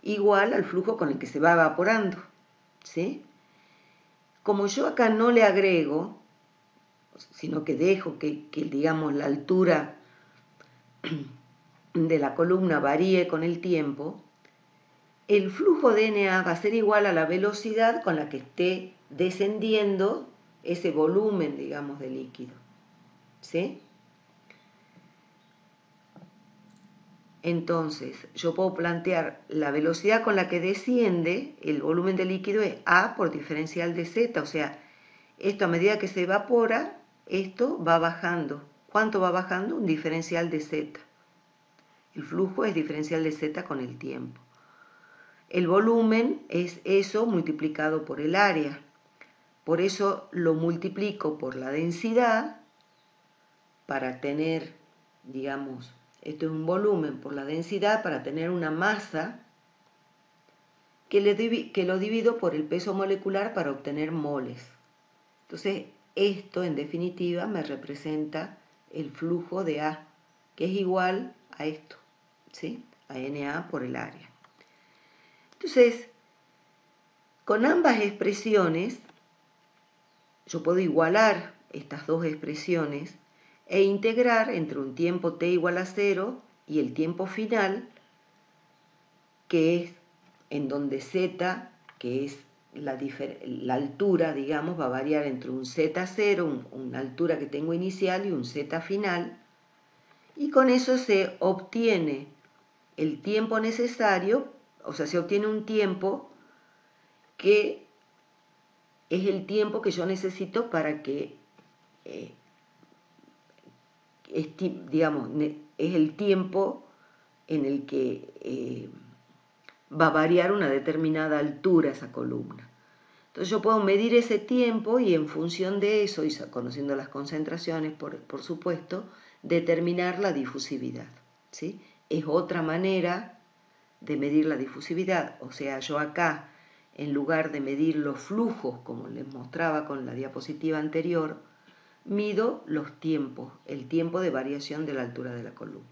igual al flujo con el que se va evaporando. ¿Sí? Como yo acá no le agrego, sino que dejo que digamos, la altura de la columna varíe con el tiempo, el flujo de NA va a ser igual a la velocidad con la que esté descendiendo ese volumen, digamos, de líquido. ¿Sí? Entonces, yo puedo plantear la velocidad con la que desciende el volumen de líquido es A por diferencial de Z, o sea, esto a medida que se evapora, esto va bajando. ¿Cuánto va bajando? Un diferencial de Z. El flujo es diferencial de Z con el tiempo. El volumen es eso multiplicado por el área. Por eso lo multiplico por la densidad para tener, digamos, esto es un volumen por la densidad para tener una masa que lo divido por el peso molecular para obtener moles. Entonces, esto en definitiva me representa el flujo de A, que es igual a esto, ¿sí? A NA por el área. Entonces, con ambas expresiones, yo puedo igualar estas dos expresiones e integrar entre un tiempo t igual a 0 y el tiempo final, que es en donde z, que es la altura, digamos, va a variar entre un z0, una altura que tengo inicial, y un z final, y con eso se obtiene el tiempo necesario, o sea, se obtiene un tiempo que es el tiempo que yo necesito para que, digamos, es el tiempo en el que va a variar una determinada altura esa columna. Entonces yo puedo medir ese tiempo y en función de eso, y conociendo las concentraciones, por supuesto, determinar la difusividad. ¿Sí? Es otra manera de medir la difusividad. O sea, yo acá, en lugar de medir los flujos, como les mostraba con la diapositiva anterior, mido los tiempos, el tiempo de variación de la altura de la columna.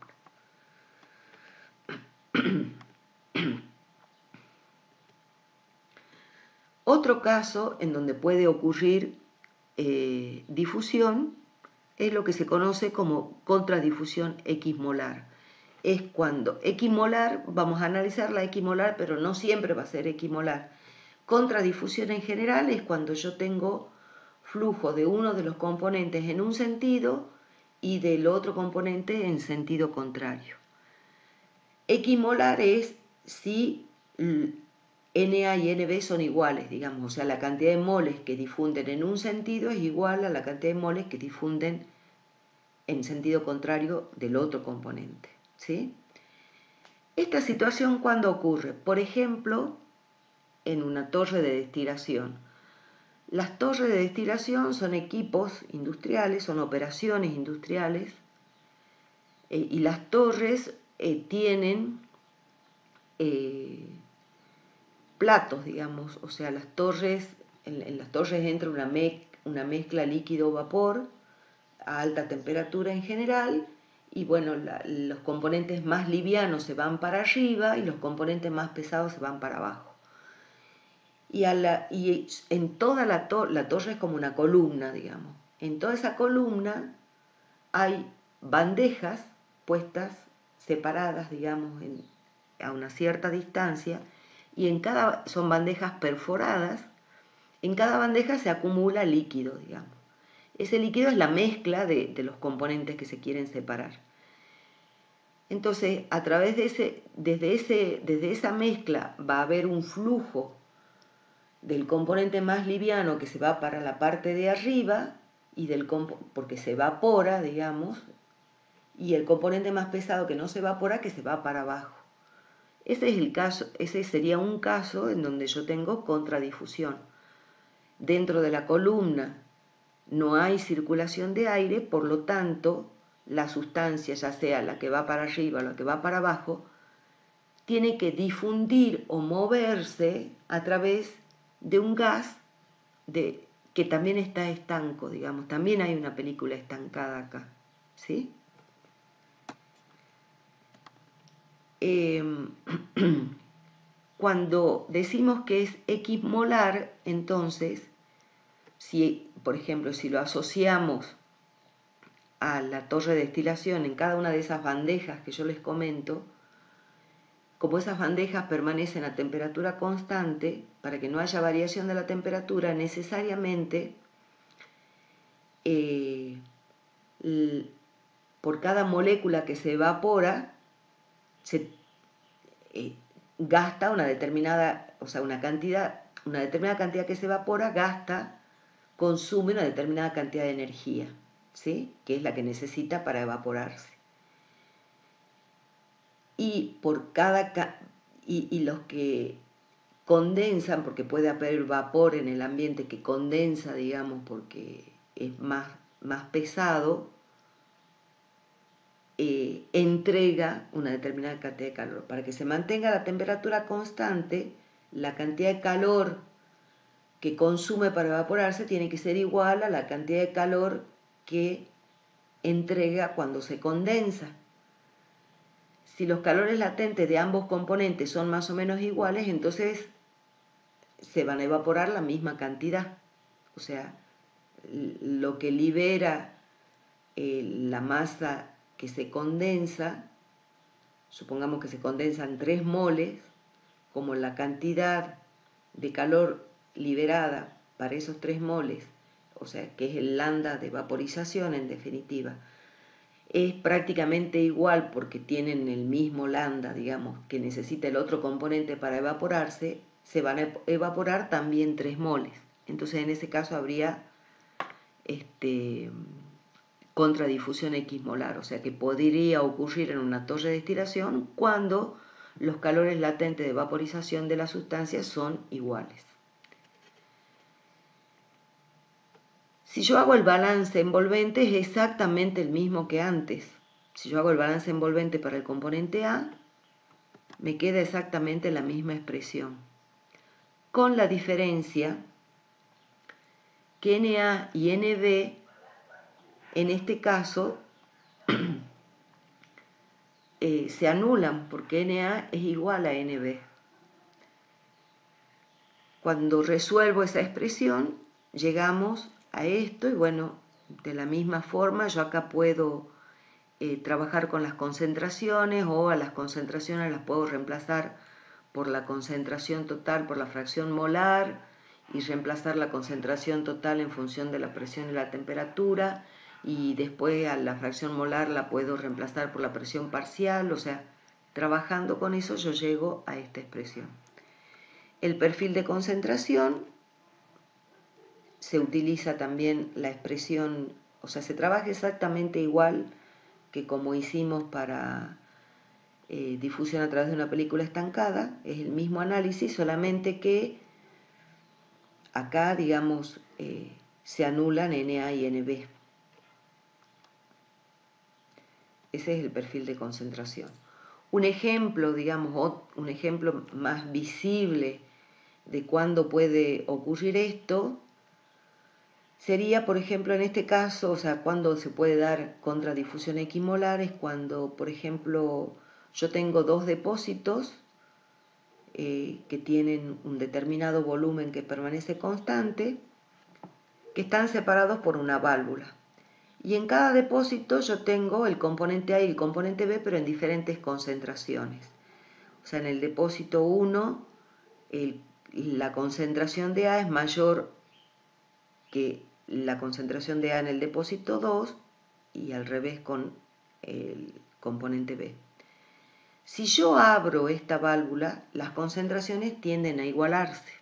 Otro caso en donde puede ocurrir difusión es lo que se conoce como contradifusión equimolar. Es cuando equimolar, vamos a analizar la equimolar, pero no siempre va a ser equimolar. Contradifusión en general es cuando yo tengo flujo de uno de los componentes en un sentido y del otro componente en sentido contrario. Equimolar es si Na y Nb son iguales, digamos, o sea, la cantidad de moles que difunden en un sentido es igual a la cantidad de moles que difunden en sentido contrario del otro componente, ¿sí? Esta situación, ¿cuándo ocurre? Por ejemplo, en una torre de destilación. Las torres de destilación son equipos industriales, son operaciones industriales, y las torres tienen platos, digamos, o sea, las torres, en las torres entra una mezcla líquido-vapor a alta temperatura en general, y bueno, los componentes más livianos se van para arriba y los componentes más pesados se van para abajo. Y en toda la torre es como una columna, digamos. En toda esa columna hay bandejas puestas separadas, digamos, a una cierta distancia, y son bandejas perforadas. En cada bandeja se acumula líquido, digamos. Ese líquido es la mezcla de los componentes que se quieren separar. Entonces, a través desde esa mezcla va a haber un flujo del componente más liviano que se va para la parte de arriba, porque se evapora, digamos, y el componente más pesado que no se evapora, que se va para abajo. Ese sería un caso en donde yo tengo contradifusión. Dentro de la columna no hay circulación de aire, por lo tanto, la sustancia, ya sea la que va para arriba o la que va para abajo, tiene que difundir o moverse a través de un gas que también está estanco, digamos. También hay una película estancada acá, ¿sí? Cuando decimos que es X molar, entonces, por ejemplo, si lo asociamos a la torre de destilación en cada una de esas bandejas que yo les comento, como esas bandejas permanecen a temperatura constante, para que no haya variación de la temperatura, necesariamente por cada molécula que se evapora, se gasta una determinada, o sea, una determinada cantidad que se evapora, consume una determinada cantidad de energía, ¿sí? Que es la que necesita para evaporarse. Y los que condensan, porque puede haber vapor en el ambiente que condensa, digamos, porque es más pesado, entrega una determinada cantidad de calor. Para que se mantenga la temperatura constante, la cantidad de calor que consume para evaporarse tiene que ser igual a la cantidad de calor que entrega cuando se condensa. Si los calores latentes de ambos componentes son más o menos iguales, entonces se van a evaporar la misma cantidad. O sea, lo que libera la masa que se condensa, supongamos que se condensan 3 moles, como la cantidad de calor liberada para esos 3 moles, o sea, que es el lambda de vaporización en definitiva, es prácticamente igual porque tienen el mismo lambda, digamos, que necesita el otro componente para evaporarse, se van a evaporar también 3 moles. Entonces en ese caso habría contradifusión X molar, o sea que podría ocurrir en una torre de destilación cuando los calores latentes de vaporización de la sustancia son iguales. Si yo hago el balance envolvente es exactamente el mismo que antes. Si yo hago el balance envolvente para el componente A, me queda exactamente la misma expresión, con la diferencia que Na y Nb en este caso se anulan porque Na es igual a Nb. Cuando resuelvo esa expresión, llegamos a esto, y bueno, de la misma forma yo acá puedo trabajar con las concentraciones, o a las concentraciones las puedo reemplazar por la concentración total por la fracción molar, y reemplazar la concentración total en función de la presión y la temperatura, y después a la fracción molar la puedo reemplazar por la presión parcial. O sea, trabajando con eso yo llego a esta expresión. El perfil de concentración se utiliza también la expresión, o sea, se trabaja exactamente igual que como hicimos para difusión a través de una película estancada. Es el mismo análisis, solamente que acá, digamos, se anulan NA y NB. Ese es el perfil de concentración. Un ejemplo, digamos, un ejemplo más visible de cuándo puede ocurrir esto sería, por ejemplo, en este caso, o sea, cuando se puede dar contradifusión equimolar, es cuando, por ejemplo, yo tengo dos depósitos que tienen un determinado volumen que permanece constante, que están separados por una válvula. Y en cada depósito yo tengo el componente A y el componente B, pero en diferentes concentraciones. O sea, en el depósito 1, la concentración de A es mayor que la concentración de A en el depósito 2, y al revés con el componente B. Si yo abro esta válvula, las concentraciones tienden a igualarse.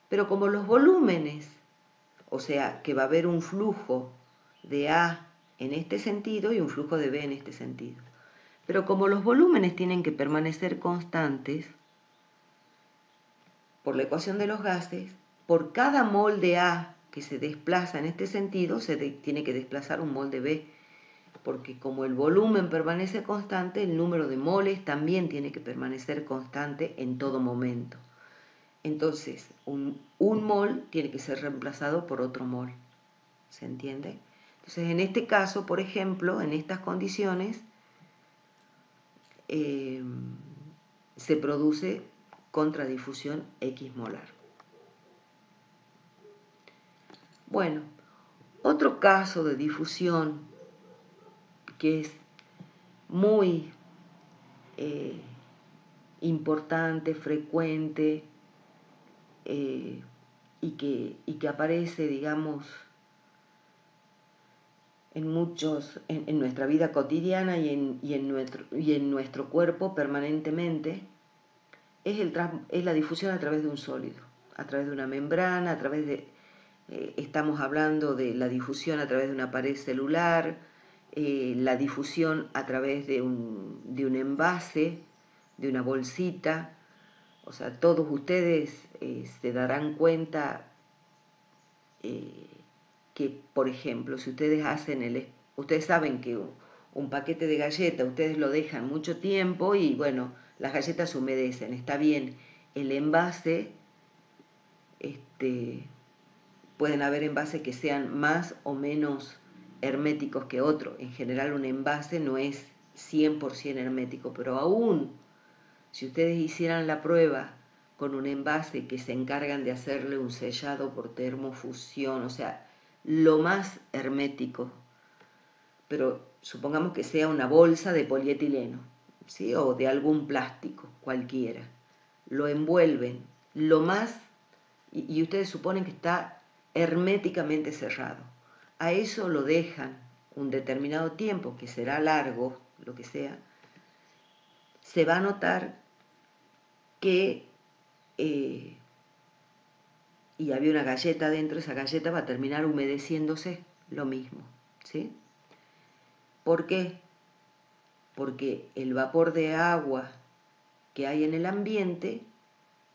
Pero como los volúmenes, o sea, que va a haber un flujo de A en este sentido y un flujo de B en este sentido. Pero como los volúmenes tienen que permanecer constantes por la ecuación de los gases, por cada mol de A que se desplaza en este sentido, tiene que desplazar un mol de B, porque como el volumen permanece constante, el número de moles también tiene que permanecer constante en todo momento. Entonces, un mol tiene que ser reemplazado por otro mol. ¿Se entiende? Entonces, en este caso, por ejemplo, en estas condiciones, se produce contradifusión X molar. Bueno, otro caso de difusión que es muy importante, frecuente, y que aparece, digamos, en nuestra vida cotidiana y en nuestro cuerpo permanentemente, es la difusión a través de un sólido, a través de una membrana, estamos hablando de la difusión a través de una pared celular, la difusión a través de un envase, de una bolsita. O sea, todos ustedes se darán cuenta que, por ejemplo, si ustedes ustedes saben que un paquete de galletas ustedes lo dejan mucho tiempo y, bueno, las galletas se humedecen, está bien. El envase, pueden haber envases que sean más o menos herméticos que otro. En general, un envase no es 100% hermético, pero aún si ustedes hicieran la prueba con un envase que se encargan de hacerle un sellado por termofusión, o sea, lo más hermético, pero supongamos que sea una bolsa de polietileno, ¿sí? O de algún plástico cualquiera, lo envuelven lo más, y ustedes suponen que está herméticamente cerrado. A eso lo dejan un determinado tiempo, que será largo, lo que sea. Se va a notar que, y había una galleta dentro, esa galleta va a terminar humedeciéndose lo mismo, ¿sí? ¿Por qué? Porque el vapor de agua que hay en el ambiente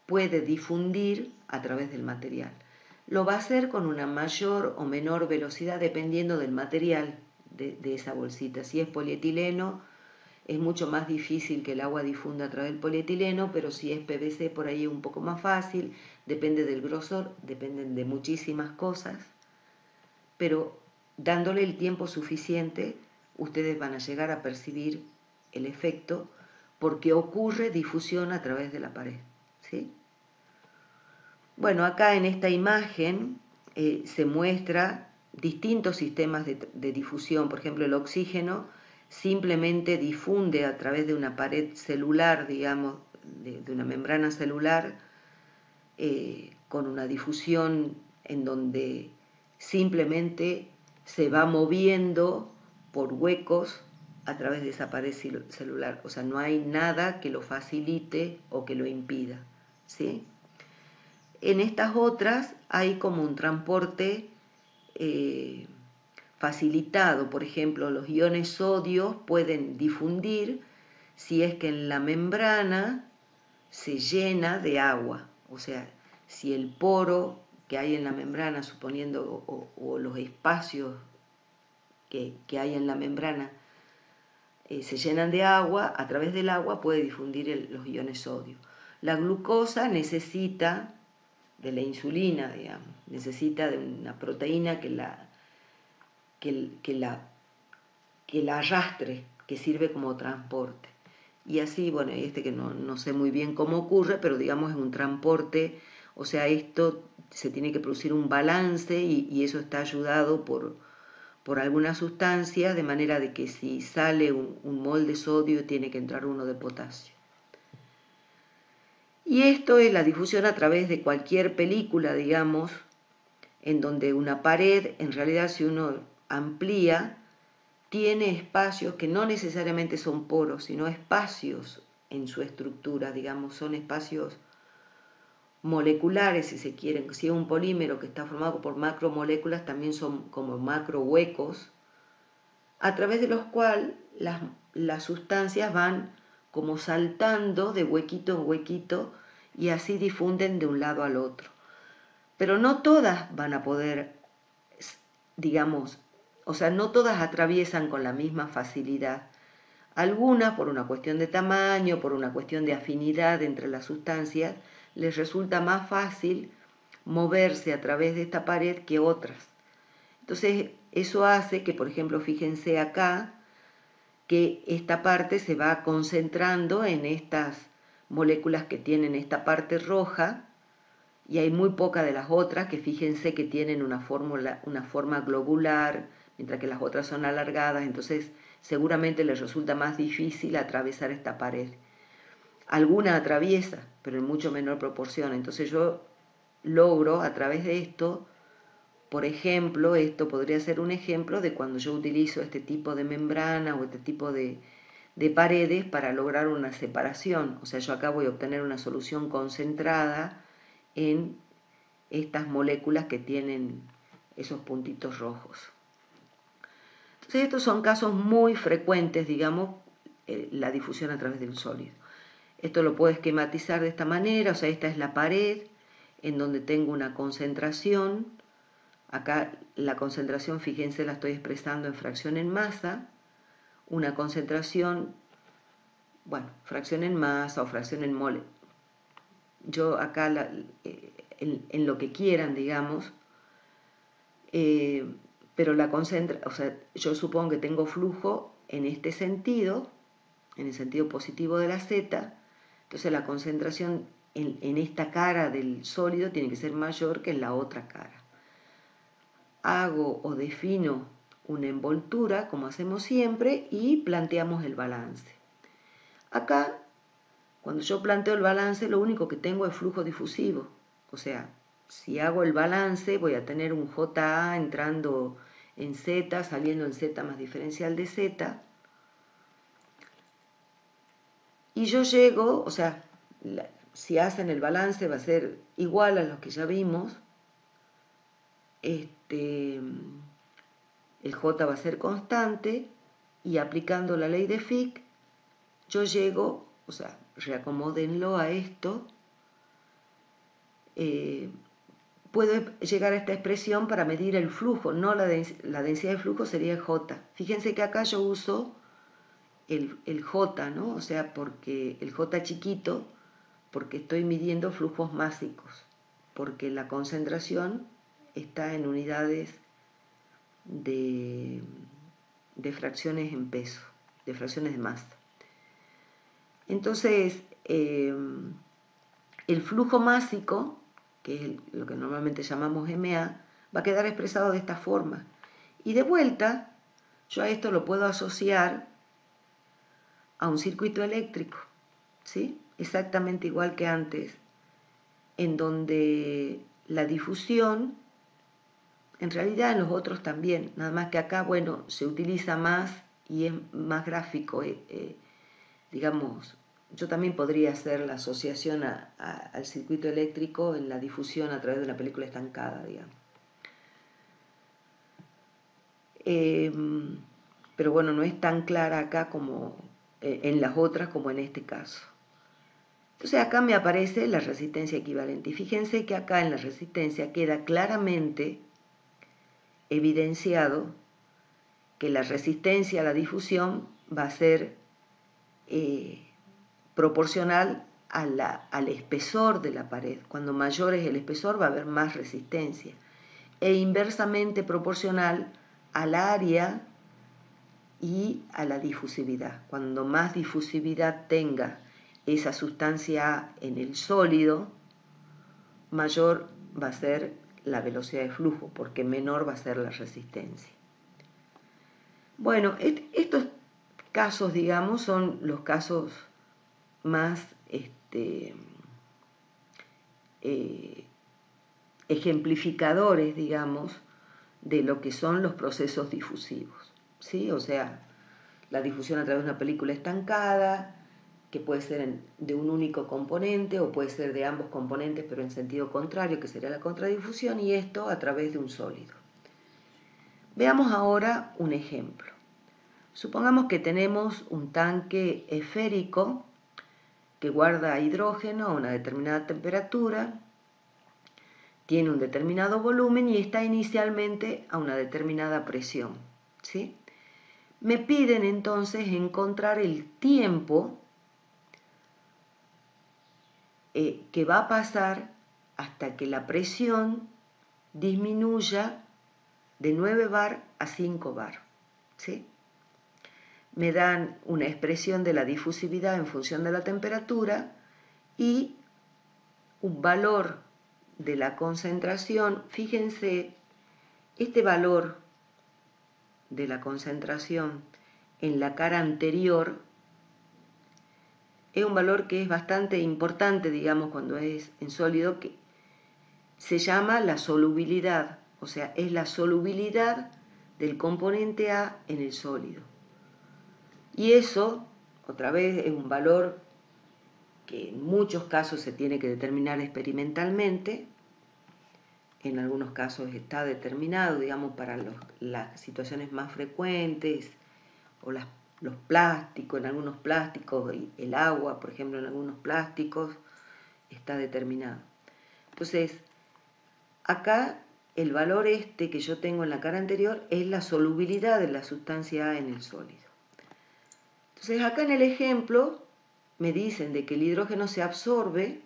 puede difundir a través del material. Lo va a hacer con una mayor o menor velocidad dependiendo del material de esa bolsita. Si es polietileno, es mucho más difícil que el agua difunda a través del polietileno, pero si es PVC, por ahí es un poco más fácil, depende del grosor, dependen de muchísimas cosas, pero dándole el tiempo suficiente, ustedes van a llegar a percibir el efecto, porque ocurre difusión a través de la pared, ¿sí? Bueno, acá en esta imagen se muestra distintos sistemas de difusión. Por ejemplo, el oxígeno simplemente difunde a través de una pared celular, digamos, de una membrana celular, con una difusión en donde simplemente se va moviendo por huecos a través de esa pared celular. O sea, no hay nada que lo facilite o que lo impida, ¿sí? En estas otras hay como un transporte facilitado. Por ejemplo, los iones sodio pueden difundir si es que en la membrana se llena de agua. O sea, si el poro que hay en la membrana, suponiendo, o los espacios que hay en la membrana se llenan de agua, a través del agua puede difundir los iones sodio. La glucosa necesita de la insulina, digamos, necesita de una proteína que la arrastre, que sirve como transporte. Y así, bueno, que no sé muy bien cómo ocurre, pero digamos es un transporte, o sea, esto se tiene que producir un balance y eso está ayudado por alguna sustancia, de manera de que si sale un mol de sodio tiene que entrar uno de potasio. Y esto es la difusión a través de cualquier película, digamos, en donde una pared, en realidad si uno amplía, tiene espacios que no necesariamente son poros, sino espacios en su estructura, digamos, son espacios moleculares, si se quieren. Si es un polímero que está formado por macromoléculas, también son como macro huecos, a través de los cuales las sustancias van como saltando de huequito en huequito y así difunden de un lado al otro. Pero no todas van a poder, digamos, o sea, no todas atraviesan con la misma facilidad. Algunas, por una cuestión de tamaño, por una cuestión de afinidad entre las sustancias, les resulta más fácil moverse a través de esta pared que otras. Entonces, eso hace que, por ejemplo, fíjense acá, que esta parte se va concentrando en estas moléculas que tienen esta parte roja, y hay muy pocas de las otras que fíjense que tienen una forma globular, mientras que las otras son alargadas, entonces seguramente les resulta más difícil atravesar esta pared. Alguna atraviesa, pero en mucho menor proporción. Entonces yo logro a través de esto, por ejemplo, esto podría ser un ejemplo de cuando yo utilizo este tipo de membrana o este tipo de paredes para lograr una separación. O sea, yo acá voy a obtener una solución concentrada en estas moléculas que tienen esos puntitos rojos. Entonces estos son casos muy frecuentes, digamos, la difusión a través del sólido. Esto lo puedo esquematizar de esta manera, o sea, esta es la pared en donde tengo una concentración. Acá la concentración, fíjense, la estoy expresando en fracción en masa. Una concentración, bueno, fracción en masa o fracción en mole. Yo acá, en lo que quieran, digamos, pero o sea, yo supongo que tengo flujo en este sentido, en el sentido positivo de la z, entonces la concentración en esta cara del sólido tiene que ser mayor que en la otra cara. Hago o defino una envoltura, como hacemos siempre, y planteamos el balance. Acá, cuando yo planteo el balance, lo único que tengo es flujo difusivo, o sea, si hago el balance voy a tener un JA entrando en Z, saliendo en Z más diferencial de Z, y yo llego, o sea, si hacen el balance va a ser igual a los que ya vimos, el J va a ser constante, y aplicando la ley de Fick, yo llego, o sea, reacomódenlo a esto, puedo llegar a esta expresión para medir el flujo, no la densidad de flujo sería J. Fíjense que acá yo uso el J, ¿no? O sea, porque el J chiquito, porque estoy midiendo flujos másicos, porque la concentración está en unidades de fracciones en peso, de fracciones de masa. Entonces, el flujo másico, que es lo que normalmente llamamos MA, va a quedar expresado de esta forma. Y de vuelta, yo a esto lo puedo asociar a un circuito eléctrico, ¿sí? Exactamente igual que antes, en donde la difusión, en realidad en los otros también, nada más que acá, bueno, se utiliza más y es más gráfico, digamos, yo también podría hacer la asociación al circuito eléctrico en la difusión a través de la película estancada, digamos. Pero bueno, no es tan clara acá como en las otras como en este caso. Entonces acá me aparece la resistencia equivalente. Y fíjense que acá en la resistencia queda claramente evidenciado que la resistencia a la difusión va a ser proporcional al espesor de la pared. Cuando mayor es el espesor va a haber más resistencia. E inversamente proporcional al área y a la difusividad. Cuando más difusividad tenga esa sustancia A en el sólido, mayor va a ser la velocidad de flujo, porque menor va a ser la resistencia. Bueno, estos casos, digamos, son los casos más ejemplificadores, digamos, de lo que son los procesos difusivos, ¿sí? O sea, la difusión a través de una película estancada, que puede ser de un único componente o puede ser de ambos componentes, pero en sentido contrario, que sería la contradifusión, y esto a través de un sólido. Veamos ahora un ejemplo. Supongamos que tenemos un tanque esférico que guarda hidrógeno a una determinada temperatura, tiene un determinado volumen y está inicialmente a una determinada presión, ¿sí? Me piden entonces encontrar el tiempo que va a pasar hasta que la presión disminuya de 9 bar a 5 bar, ¿sí? Me dan una expresión de la difusividad en función de la temperatura y un valor de la concentración. Fíjense, este valor de la concentración en la cara anterior es un valor que es bastante importante, digamos, cuando es en sólido, que se llama la solubilidad, o sea, es la solubilidad del componente A en el sólido. Y eso, otra vez, es un valor que en muchos casos se tiene que determinar experimentalmente, en algunos casos está determinado, digamos, para las situaciones más frecuentes, o los plásticos, en algunos plásticos, el agua, por ejemplo, en algunos plásticos, está determinado. Entonces, acá el valor que yo tengo en la cara anterior es la solubilidad de la sustancia A en el sólido. Entonces, acá en el ejemplo me dicen de que el hidrógeno se absorbe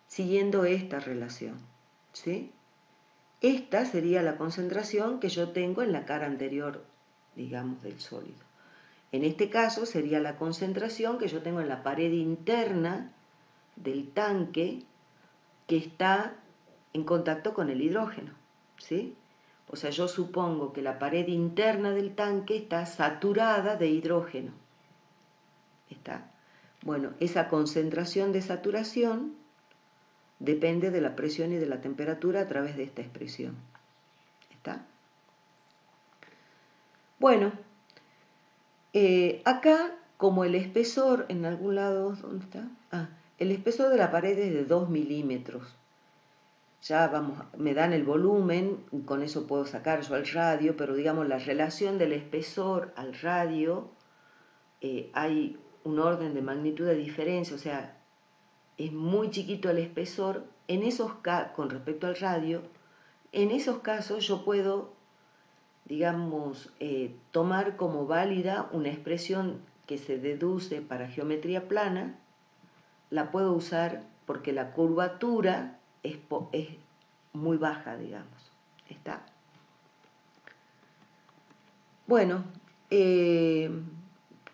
siguiendo esta relación, ¿sí? Esta sería la concentración que yo tengo en la cara anterior, digamos, del sólido. En este caso sería la concentración que yo tengo en la pared interna del tanque que está en contacto con el hidrógeno, ¿sí? O sea, yo supongo que la pared interna del tanque está saturada de hidrógeno. ¿Está? Bueno, esa concentración de saturación depende de la presión y de la temperatura a través de esta expresión. ¿Está? Bueno, acá, como el espesor, en algún lado, ¿dónde está? El espesor de la pared es de 2 milímetros. Ya vamos, me dan el volumen, con eso puedo sacar yo al radio, pero digamos la relación del espesor al radio, hay un orden de magnitud de diferencia, o sea, es muy chiquito el espesor. En esos con respecto al radio, en esos casos yo puedo, digamos, tomar como válida una expresión que se deduce para geometría plana, la puedo usar porque la curvatura es muy baja, digamos. ¿Está? Bueno,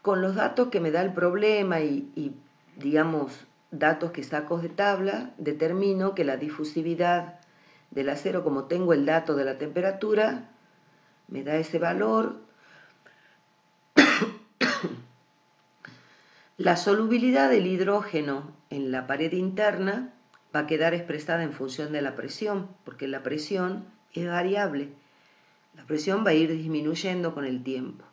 con los datos que me da el problema y, digamos, datos que saco de tabla, determino que la difusividad del acero, como tengo el dato de la temperatura, me da ese valor. La solubilidad del hidrógeno en la pared interna va a quedar expresada en función de la presión, porque la presión es variable. La presión va a ir disminuyendo con el tiempo.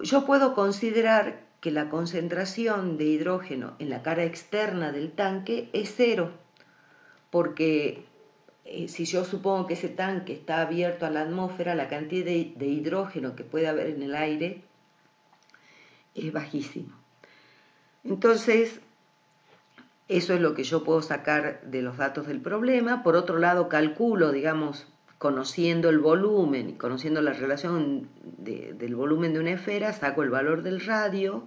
Yo puedo considerar que la concentración de hidrógeno en la cara externa del tanque es 0, porque si yo supongo que ese tanque está abierto a la atmósfera, la cantidad de hidrógeno que puede haber en el aire es bajísima. Entonces, eso es lo que yo puedo sacar de los datos del problema. Por otro lado, calculo, digamos, conociendo el volumen y conociendo la relación del volumen de una esfera, saco el valor del radio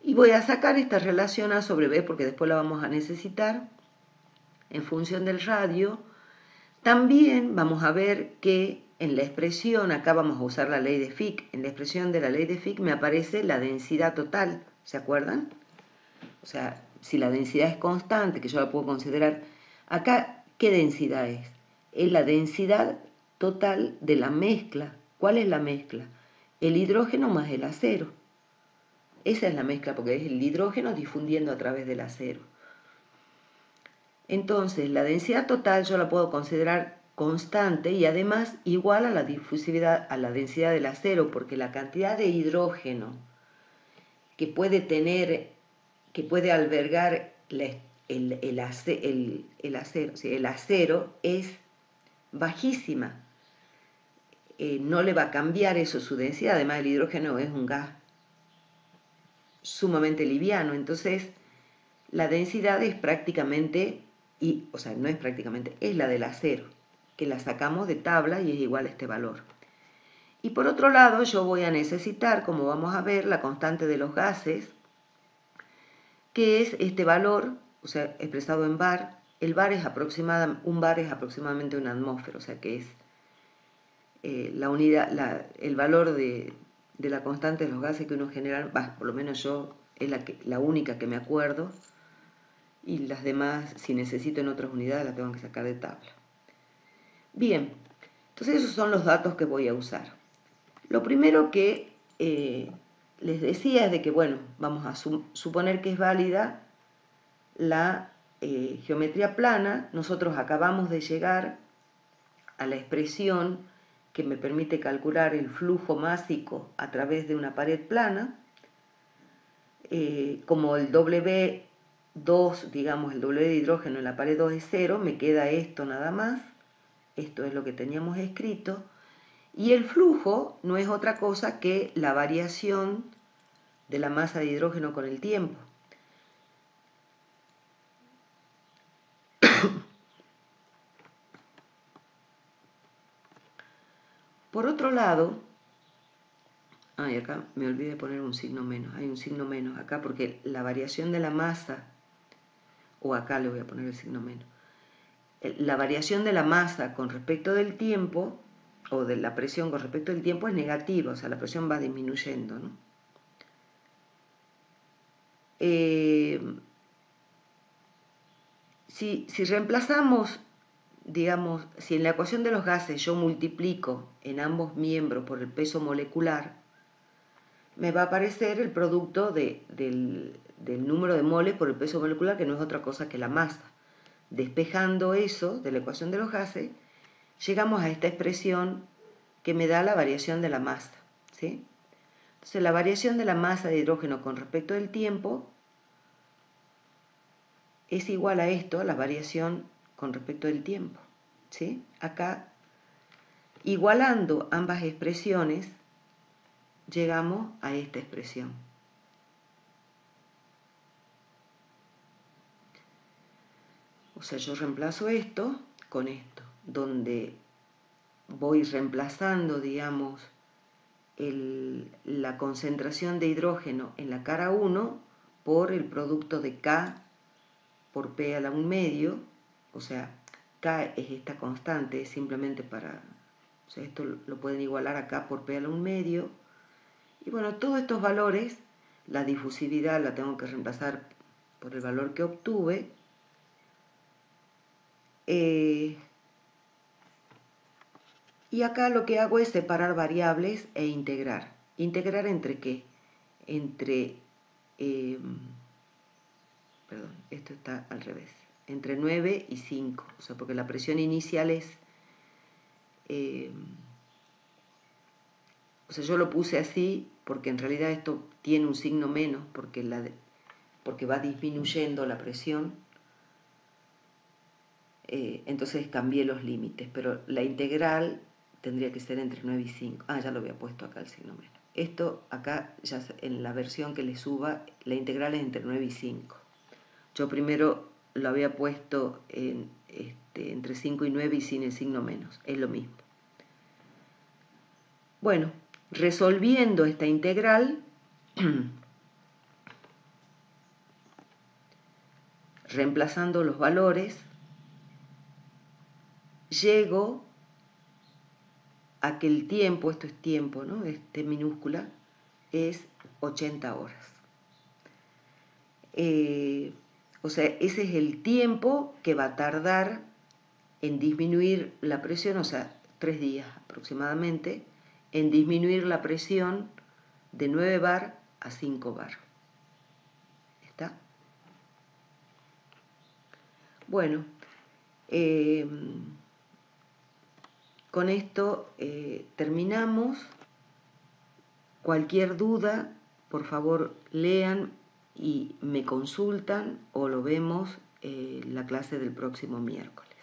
y voy a sacar esta relación A sobre B, porque después la vamos a necesitar, en función del radio. También vamos a ver que en la expresión, acá vamos a usar la ley de Fick, en la expresión de la ley de Fick me aparece la densidad total, ¿se acuerdan? O sea, si la densidad es constante, que yo la puedo considerar, acá, ¿qué densidad es? Es la densidad total de la mezcla. ¿Cuál es la mezcla? El hidrógeno más el acero. Esa es la mezcla, porque es el hidrógeno difundiendo a través del acero. Entonces, la densidad total yo la puedo considerar constante y además igual a la difusividad, a la densidad del acero, porque la cantidad de hidrógeno que puede tener, que puede albergar el acero es bajísima. No le va a cambiar eso su densidad, además el hidrógeno es un gas sumamente liviano, entonces la densidad es prácticamente, no es prácticamente, es la del acero, que la sacamos de tabla y es igual a este valor. Y por otro lado, yo voy a necesitar, como vamos a ver, la constante de los gases, que es este valor, o sea, expresado en bar. El bar es un bar es aproximadamente una atmósfera, o sea que es la unidad, el valor de la constante de los gases que uno genera, por lo menos yo, es la única que me acuerdo, y las demás, si necesito en otras unidades, las tengo que sacar de tabla. Bien, entonces esos son los datos que voy a usar. Lo primero que les decía es de que, bueno, vamos a suponer que es válida la geometría plana. Nosotros acabamos de llegar a la expresión que me permite calcular el flujo másico a través de una pared plana. Como el W2, digamos, el W de hidrógeno en la pared 2 es 0, me queda esto nada más. Esto es lo que teníamos escrito. Y el flujo no es otra cosa que la variación de la masa de hidrógeno con el tiempo. Por otro lado, acá me olvidé de poner un signo menos, hay un signo menos acá porque la variación de la masa, o acá le voy a poner el signo menos, la variación de la masa con respecto del tiempo, o de la presión con respecto del tiempo, es negativa, o sea, la presión va disminuyendo, ¿no? Si reemplazamos, digamos, si en la ecuación de los gases yo multiplico en ambos miembros por el peso molecular, me va a aparecer el producto del número de moles por el peso molecular, que no es otra cosa que la masa. Despejando eso de la ecuación de los gases, llegamos a esta expresión que me da la variación de la masa, ¿sí? Entonces, la variación de la masa de hidrógeno con respecto del tiempo es igual a esto, la variación con respecto del tiempo, ¿sí? Acá, igualando ambas expresiones, llegamos a esta expresión. O sea, yo reemplazo esto con esto, donde voy reemplazando, digamos, la concentración de hidrógeno en la cara 1 por el producto de K por P a la 1 medio, o sea, K es esta constante, simplemente para, o sea, esto lo pueden igualar a K por P a la 1 medio, y bueno, todos estos valores, la difusividad la tengo que reemplazar por el valor que obtuve, Y acá lo que hago es separar variables e integrar. ¿Integrar entre qué? Entre, perdón, esto está al revés, entre 9 y 5, o sea, porque la presión inicial es, o sea, yo lo puse así porque en realidad esto tiene un signo menos, porque va disminuyendo la presión, entonces cambié los límites, pero la integral tendría que ser entre 9 y 5. Ah, ya lo había puesto acá el signo menos. Esto acá, ya en la versión que le suba, la integral es entre 9 y 5. Yo primero lo había puesto entre 5 y 9 y sin el signo menos, es lo mismo. Bueno, resolviendo esta integral, reemplazando los valores, llego a que el tiempo, esto es tiempo, ¿no? Minúscula, es 80 horas. O sea, ese es el tiempo que va a tardar en disminuir la presión, o sea, 3 días aproximadamente, en disminuir la presión de 9 bar a 5 bar. ¿Está? Bueno, con esto terminamos. Cualquier duda, por favor, lean y me consultan o lo vemos la clase del próximo miércoles.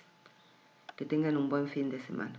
Que tengan un buen fin de semana.